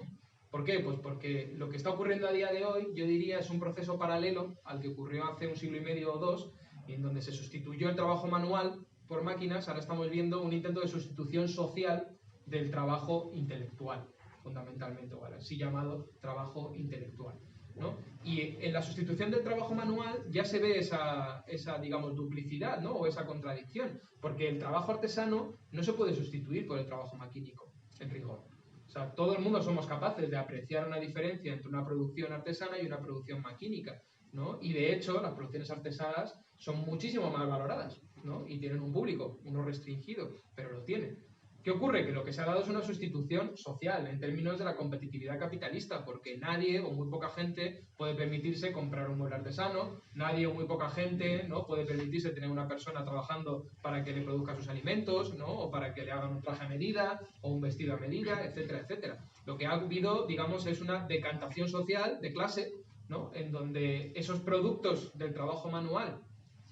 Speaker 2: ¿Por qué? Pues porque lo que está ocurriendo a día de hoy, yo diría, es un proceso paralelo al que ocurrió hace un siglo y medio o dos, en donde se sustituyó el trabajo manual por máquinas. Ahora estamos viendo un intento de sustitución social del trabajo intelectual, fundamentalmente, o así llamado trabajo intelectual, ¿no? Y en la sustitución del trabajo manual ya se ve esa digamos, duplicidad, ¿no?, o esa contradicción, porque el trabajo artesano no se puede sustituir por el trabajo maquínico, en rigor. O sea, todo el mundo somos capaces de apreciar una diferencia entre una producción artesana y una producción maquínica, ¿no? Y de hecho, las producciones artesanas son muchísimo más valoradas, ¿no?, y tienen un público, uno restringido, pero lo tienen. ¿Qué ocurre? Que lo que se ha dado es una sustitución social en términos de la competitividad capitalista, porque nadie o muy poca gente puede permitirse comprar un mueble artesano, nadie o muy poca gente, ¿no?, puede permitirse tener una persona trabajando para que le produzca sus alimentos, ¿no?, o para que le hagan un traje a medida o un vestido a medida, etcétera, etcétera. Lo que ha habido, digamos, es una decantación social de clase, ¿no?, en donde esos productos del trabajo manual,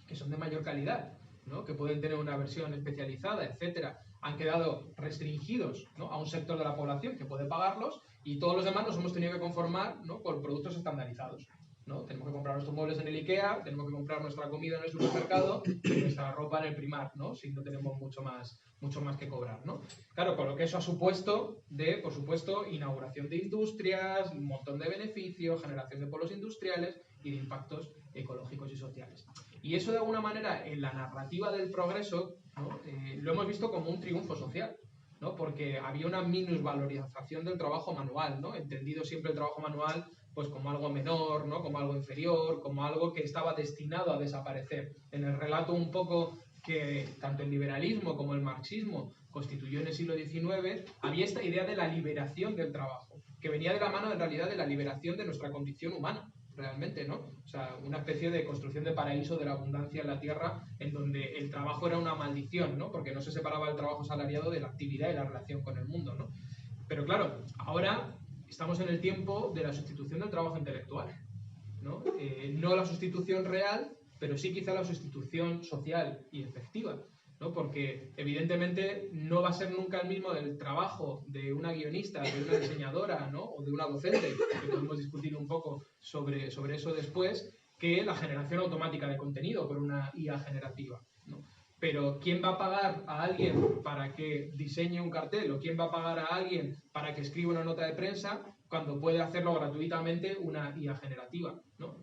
Speaker 2: que son de mayor calidad, ¿no?, que pueden tener una versión especializada, etcétera, han quedado restringidos, ¿no?, a un sector de la población que puede pagarlos, y todos los demás nos hemos tenido que conformar, ¿no?, con productos estandarizados, ¿no? Tenemos que comprar nuestros muebles en el IKEA, tenemos que comprar nuestra comida en el supermercado y nuestra ropa en el Primark, ¿no?, si no tenemos mucho más que cobrar, ¿no? Claro, con lo que eso ha supuesto de, por supuesto, inauguración de industrias, un montón de beneficios, generación de polos industriales y de impactos ecológicos y sociales. Y eso de alguna manera en la narrativa del progreso, ¿no? Lo hemos visto como un triunfo social, ¿no? Porque había una minusvalorización del trabajo manual, ¿no? Entendido siempre el trabajo manual pues como algo menor, ¿no? Como algo inferior, como algo que estaba destinado a desaparecer. En el relato un poco que tanto el liberalismo como el marxismo constituyó en el siglo XIX, había esta idea de la liberación del trabajo, que venía de la mano en realidad de la liberación de nuestra condición humana, realmente, ¿no? O sea, una especie de construcción de paraíso de la abundancia en la tierra, en donde el trabajo era una maldición, ¿no? Porque no se separaba el trabajo asalariado de la actividad y la relación con el mundo, ¿no? Pero claro, ahora estamos en el tiempo de la sustitución del trabajo intelectual, ¿no? No la sustitución real, pero sí quizá la sustitución social y efectiva, ¿no? Porque evidentemente no va a ser nunca el mismo del trabajo de una guionista, de una diseñadora, ¿no? O de una docente, que podemos discutir un poco sobre eso después, que la generación automática de contenido por una IA generativa, ¿no? Pero ¿quién va a pagar a alguien para que diseñe un cartel o quién va a pagar a alguien para que escriba una nota de prensa cuando puede hacerlo gratuitamente una IA generativa, ¿no?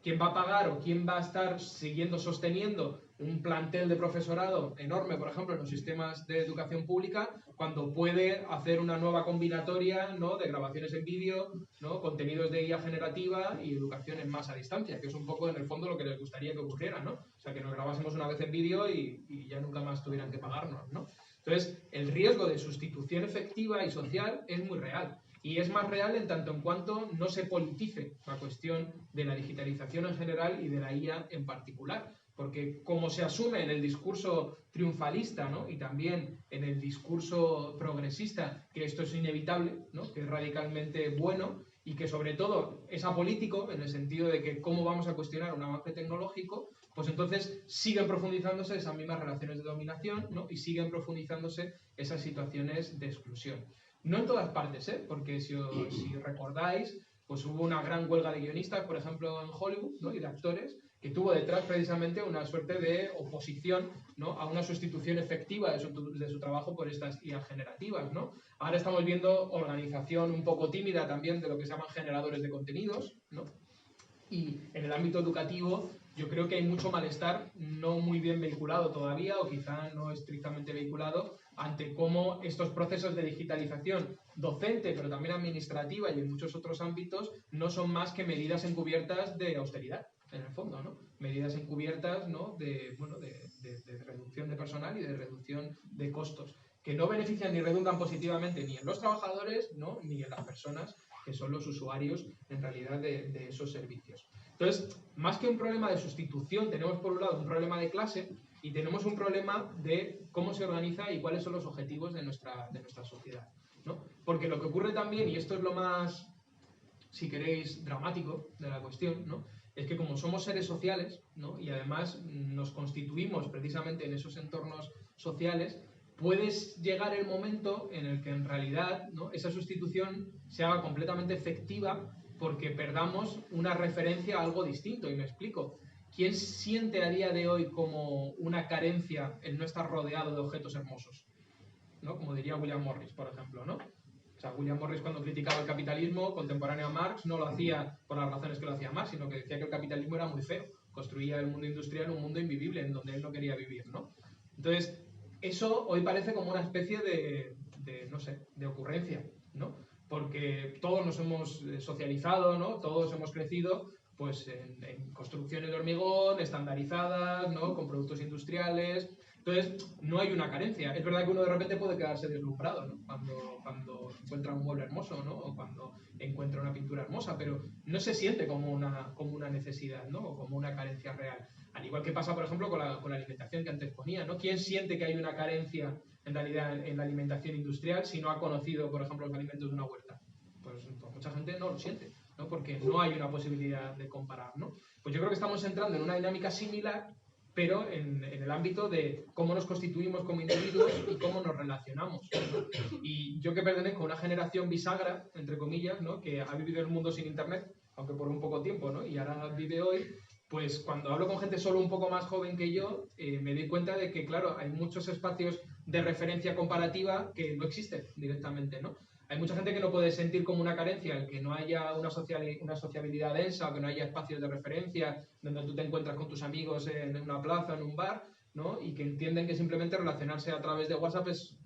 Speaker 2: ¿Quién va a pagar o quién va a estar sosteniendo un plantel de profesorado enorme, por ejemplo, en los sistemas de educación pública, cuando puede hacer una nueva combinatoria, ¿no? De grabaciones en vídeo, ¿no? Contenidos de IA generativa y educación en masa a distancia, que es un poco en el fondo lo que les gustaría que ocurriera, ¿no? O sea, que nos grabásemos una vez en vídeo y ya nunca más tuvieran que pagarnos, ¿no? Entonces, el riesgo de sustitución efectiva y social es muy real. Y es más real en tanto en cuanto no se politice la cuestión de la digitalización en general y de la IA en particular. Porque como se asume en el discurso triunfalista, ¿no? Y también en el discurso progresista que esto es inevitable, ¿no? Que es radicalmente bueno y que sobre todo es apolítico en el sentido de que cómo vamos a cuestionar un avance tecnológico, pues entonces siguen profundizándose esas mismas relaciones de dominación, ¿no? Y siguen profundizándose esas situaciones de exclusión. No en todas partes, ¿eh? Porque si recordáis, pues hubo una gran huelga de guionistas, por ejemplo, en Hollywood, ¿no? Y de actores, que tuvo detrás precisamente una suerte de oposición, ¿no? A una sustitución efectiva de su trabajo por estas IA generativas, ¿no? Ahora estamos viendo organización un poco tímida también de lo que se llaman generadores de contenidos, ¿no? Y en el ámbito educativo yo creo que hay mucho malestar no muy bien vehiculado todavía, o quizá no estrictamente vehiculado, ante cómo estos procesos de digitalización docente, pero también administrativa y en muchos otros ámbitos, no son más que medidas encubiertas de austeridad, en el fondo, ¿no? Medidas encubiertas, ¿no? de reducción de personal y de reducción de costos, que no benefician ni redundan positivamente ni en los trabajadores, ¿no? Ni en las personas que son los usuarios en realidad de esos servicios. Entonces, más que un problema de sustitución, tenemos por un lado un problema de clase y tenemos un problema de cómo se organiza y cuáles son los objetivos de nuestra sociedad, ¿no? Porque lo que ocurre también, y esto es lo más, si queréis, dramático de la cuestión, ¿no? Es que como somos seres sociales, ¿no? Y además nos constituimos precisamente en esos entornos sociales, puedes llegar el momento en el que en realidad, ¿no? Esa sustitución se haga completamente efectiva porque perdamos una referencia a algo distinto. Y me explico. ¿Quién siente a día de hoy como una carencia el no estar rodeado de objetos hermosos? ¿No? Como diría William Morris, por ejemplo, ¿no? O sea, William Morris, cuando criticaba el capitalismo contemporáneo a Marx, no lo hacía por las razones que lo hacía Marx, sino que decía que el capitalismo era muy feo. Construía el mundo industrial un mundo invivible en donde él no quería vivir, ¿no? Entonces, eso hoy parece como una especie no sé, de ocurrencia, ¿no? Porque todos nos hemos socializado, ¿no? Todos hemos crecido pues en construcciones de hormigón, estandarizadas, ¿no? Con productos industriales. Entonces, no hay una carencia. Es verdad que uno de repente puede quedarse deslumbrado, ¿no? Cuando encuentra un mueble hermoso, ¿no? O cuando encuentra una pintura hermosa, pero no se siente como una necesidad, ¿no? O como una carencia real. Al igual que pasa, por ejemplo, con la alimentación que antes ponía, ¿no? ¿Quién siente que hay una carencia en realidad en la alimentación industrial si no ha conocido, por ejemplo, los alimentos de una huerta? Pues mucha gente no lo siente, ¿no? Porque no hay una posibilidad de comparar, ¿no? Pues yo creo que estamos entrando en una dinámica similar, pero en el ámbito de cómo nos constituimos como individuos y cómo nos relacionamos, ¿no? Y yo que pertenezco a una generación bisagra, entre comillas, ¿no? Que ha vivido en un mundo sin internet, aunque por un poco tiempo, ¿no? Y ahora vive hoy, pues cuando hablo con gente solo un poco más joven que yo, me doy cuenta de que, claro, hay muchos espacios de referencia comparativa que no existen directamente, ¿no? Hay mucha gente que no puede sentir como una carencia el que no haya una sociabilidad densa o que no haya espacios de referencia donde tú te encuentras con tus amigos en una plaza, en un bar, ¿no? Y que entienden que simplemente relacionarse a través de WhatsApp es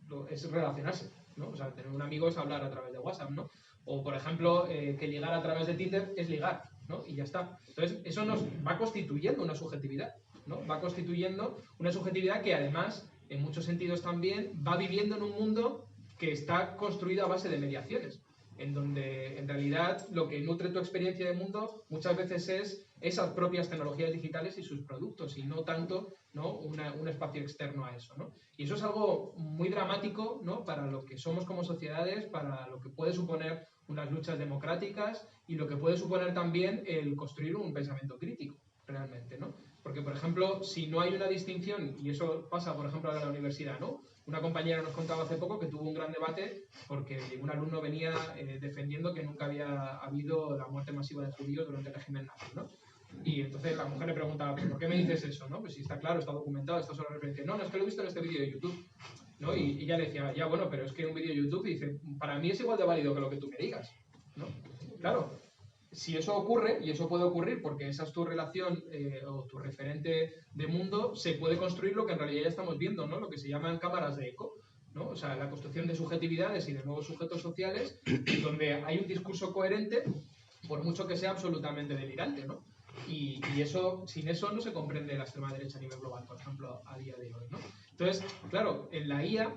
Speaker 2: relacionarse, ¿no? O sea, tener un amigo es hablar a través de WhatsApp, ¿no? O, por ejemplo, que ligar a través de Tinder es ligar, ¿no? Y ya está. Entonces, eso nos va constituyendo una subjetividad, ¿no? Va constituyendo una subjetividad que, además, en muchos sentidos también, va viviendo en un mundo que está construido a base de mediaciones, en donde, en realidad, lo que nutre tu experiencia de mundo muchas veces es esas propias tecnologías digitales y sus productos, y no tanto, ¿no? un espacio externo a eso, ¿no? Y eso es algo muy dramático, ¿no? Para lo que somos como sociedades, para lo que puede suponer unas luchas democráticas y lo que puede suponer también el construir un pensamiento crítico, realmente, ¿no? Porque, por ejemplo, si no hay una distinción, y eso pasa, por ejemplo, ahora en la universidad, ¿no? Una compañera nos contaba hace poco que tuvo un gran debate porque un alumno venía defendiendo que nunca había habido la muerte masiva de judíos durante el régimen nazi, ¿no? Y entonces la mujer le preguntaba, ¿por qué me dices eso? ¿No? Pues si está claro, está documentado, está solo referencia. No, es que lo he visto en este vídeo de YouTube, ¿no? Y ella le decía, ya bueno, pero es que un vídeo de YouTube dice, para mí es igual de válido que lo que tú me digas, ¿no? Claro, si eso ocurre, y eso puede ocurrir porque esa es tu relación o tu referente de mundo, se puede construir lo que en realidad ya estamos viendo, ¿no? Lo que se llaman cámaras de eco, ¿no? O sea, la construcción de subjetividades y de nuevos sujetos sociales, donde hay un discurso coherente, por mucho que sea absolutamente delirante, ¿no? Y eso, sin eso no se comprende la extrema derecha a nivel global, por ejemplo, a día de hoy, ¿no? Entonces, claro, en la IA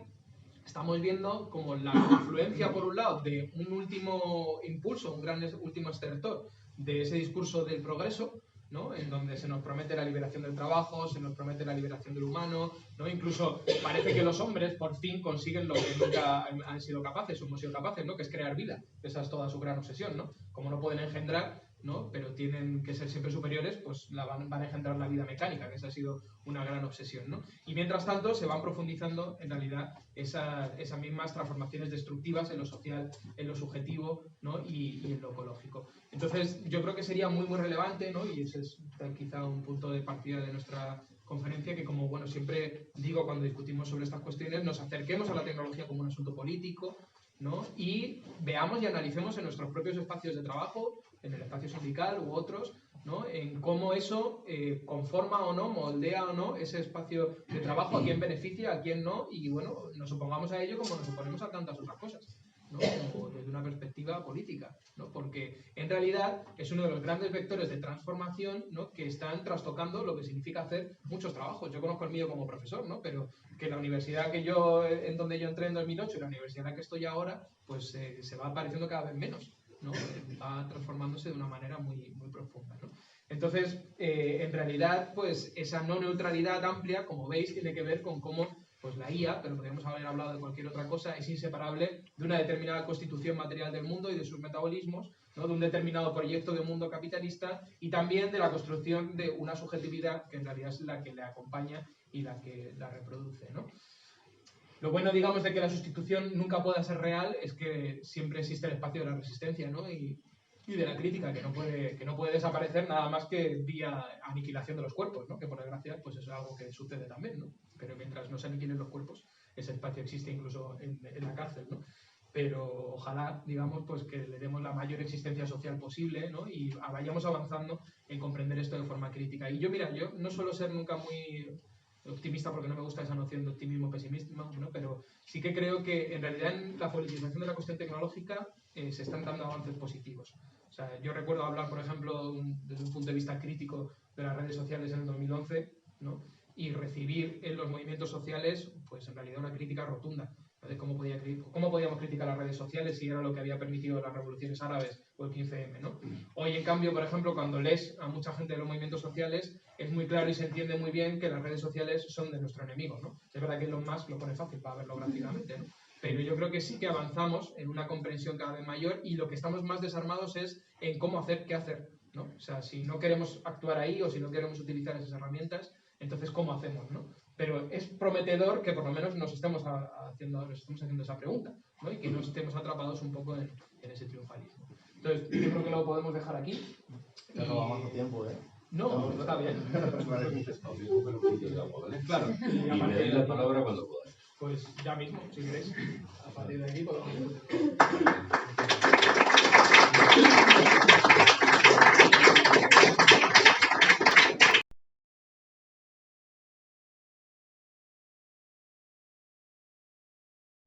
Speaker 2: estamos viendo como la confluencia, por un lado, de un último impulso, un gran último estertor de ese discurso del progreso, ¿no? En donde se nos promete la liberación del trabajo, se nos promete la liberación del humano, ¿no? Incluso parece que los hombres por fin consiguen lo que nunca han sido capaces o hemos sido capaces, ¿no? Que es crear vida. Esa es toda su gran obsesión, ¿no? Como no pueden engendrar, ¿no? Pero tienen que ser siempre superiores, pues van a engendrar la vida mecánica, que esa ha sido una gran obsesión, ¿no? Y mientras tanto se van profundizando en realidad esas mismas transformaciones destructivas en lo social, en lo subjetivo, ¿no? y en lo ecológico. Entonces yo creo que sería muy relevante, ¿no? Y ese es quizá un punto de partida de nuestra conferencia, que como bueno siempre digo cuando discutimos sobre estas cuestiones, nos acerquemos a la tecnología como un asunto político, ¿no? Y veamos y analicemos en nuestros propios espacios de trabajo, en el espacio sindical u otros, ¿no? En cómo eso conforma o no, moldea o no ese espacio de trabajo, a quién beneficia, a quién no, y bueno, nos opongamos a ello como nos oponemos a tantas otras cosas, ¿no? Como desde una perspectiva política, ¿no? Porque en realidad es uno de los grandes vectores de transformación, ¿no? Que están trastocando lo que significa hacer muchos trabajos. Yo conozco el mío como profesor, ¿no? Pero que la universidad en donde yo entré en 2008 y la universidad en la que estoy ahora, pues se va apareciendo cada vez menos, ¿no? Va transformándose de una manera muy profunda, ¿no? Entonces, en realidad, pues esa no neutralidad amplia, como veis, tiene que ver con cómo pues la IA, pero podríamos haber hablado de cualquier otra cosa, es inseparable de una determinada constitución material del mundo y de sus metabolismos, ¿no? De un determinado proyecto de mundo capitalista y también de la construcción de una subjetividad que en realidad es la que le acompaña y la que la reproduce, ¿no? Lo bueno, digamos, de que la sustitución nunca pueda ser real es que siempre existe el espacio de la resistencia, ¿no? Y de la crítica, que no puede desaparecer nada más que vía aniquilación de los cuerpos, ¿no? Que por desgracia pues es algo que sucede también, ¿no? Pero mientras no se aniquilen los cuerpos, ese espacio existe incluso en la cárcel, ¿no? Pero ojalá, digamos, pues que le demos la mayor existencia social posible, ¿no? Y vayamos avanzando en comprender esto de forma crítica. Y yo, mira, yo no suelo ser nunca muy optimista porque no me gusta esa noción de optimismo pesimismo, ¿no? Pero sí que creo que en realidad en la politización de la cuestión tecnológica se están dando avances positivos. O sea, yo recuerdo hablar, por ejemplo, desde un punto de vista crítico de las redes sociales en el 2011, ¿no? Y recibir en los movimientos sociales, pues en realidad una crítica rotunda de cómo podíamos criticar las redes sociales si era lo que había permitido las revoluciones árabes o el 15M, ¿no? Hoy, en cambio, por ejemplo, cuando lees a mucha gente de los movimientos sociales, es muy claro y se entiende muy bien que las redes sociales son de nuestro enemigo, ¿no? Es verdad que Elon Musk lo pone fácil para verlo gráficamente, ¿no? Pero yo creo que sí que avanzamos en una comprensión cada vez mayor y lo que estamos más desarmados es en cómo hacer, qué hacer, ¿no? O sea, si no queremos actuar ahí o si no queremos utilizar esas herramientas, entonces ¿cómo hacemos, no? Pero es prometedor que por lo menos nos estemos haciendo esa pregunta, ¿no? Y que no estemos atrapados un poco en ese triunfalismo. Entonces, yo creo que lo podemos dejar aquí.
Speaker 3: Te robamos más tiempo, ¿eh?
Speaker 2: No, está bien. Claro.
Speaker 4: Y me dais la palabra cuando podáis.
Speaker 2: Pues ya mismo, si queréis. A partir de aquí podemos...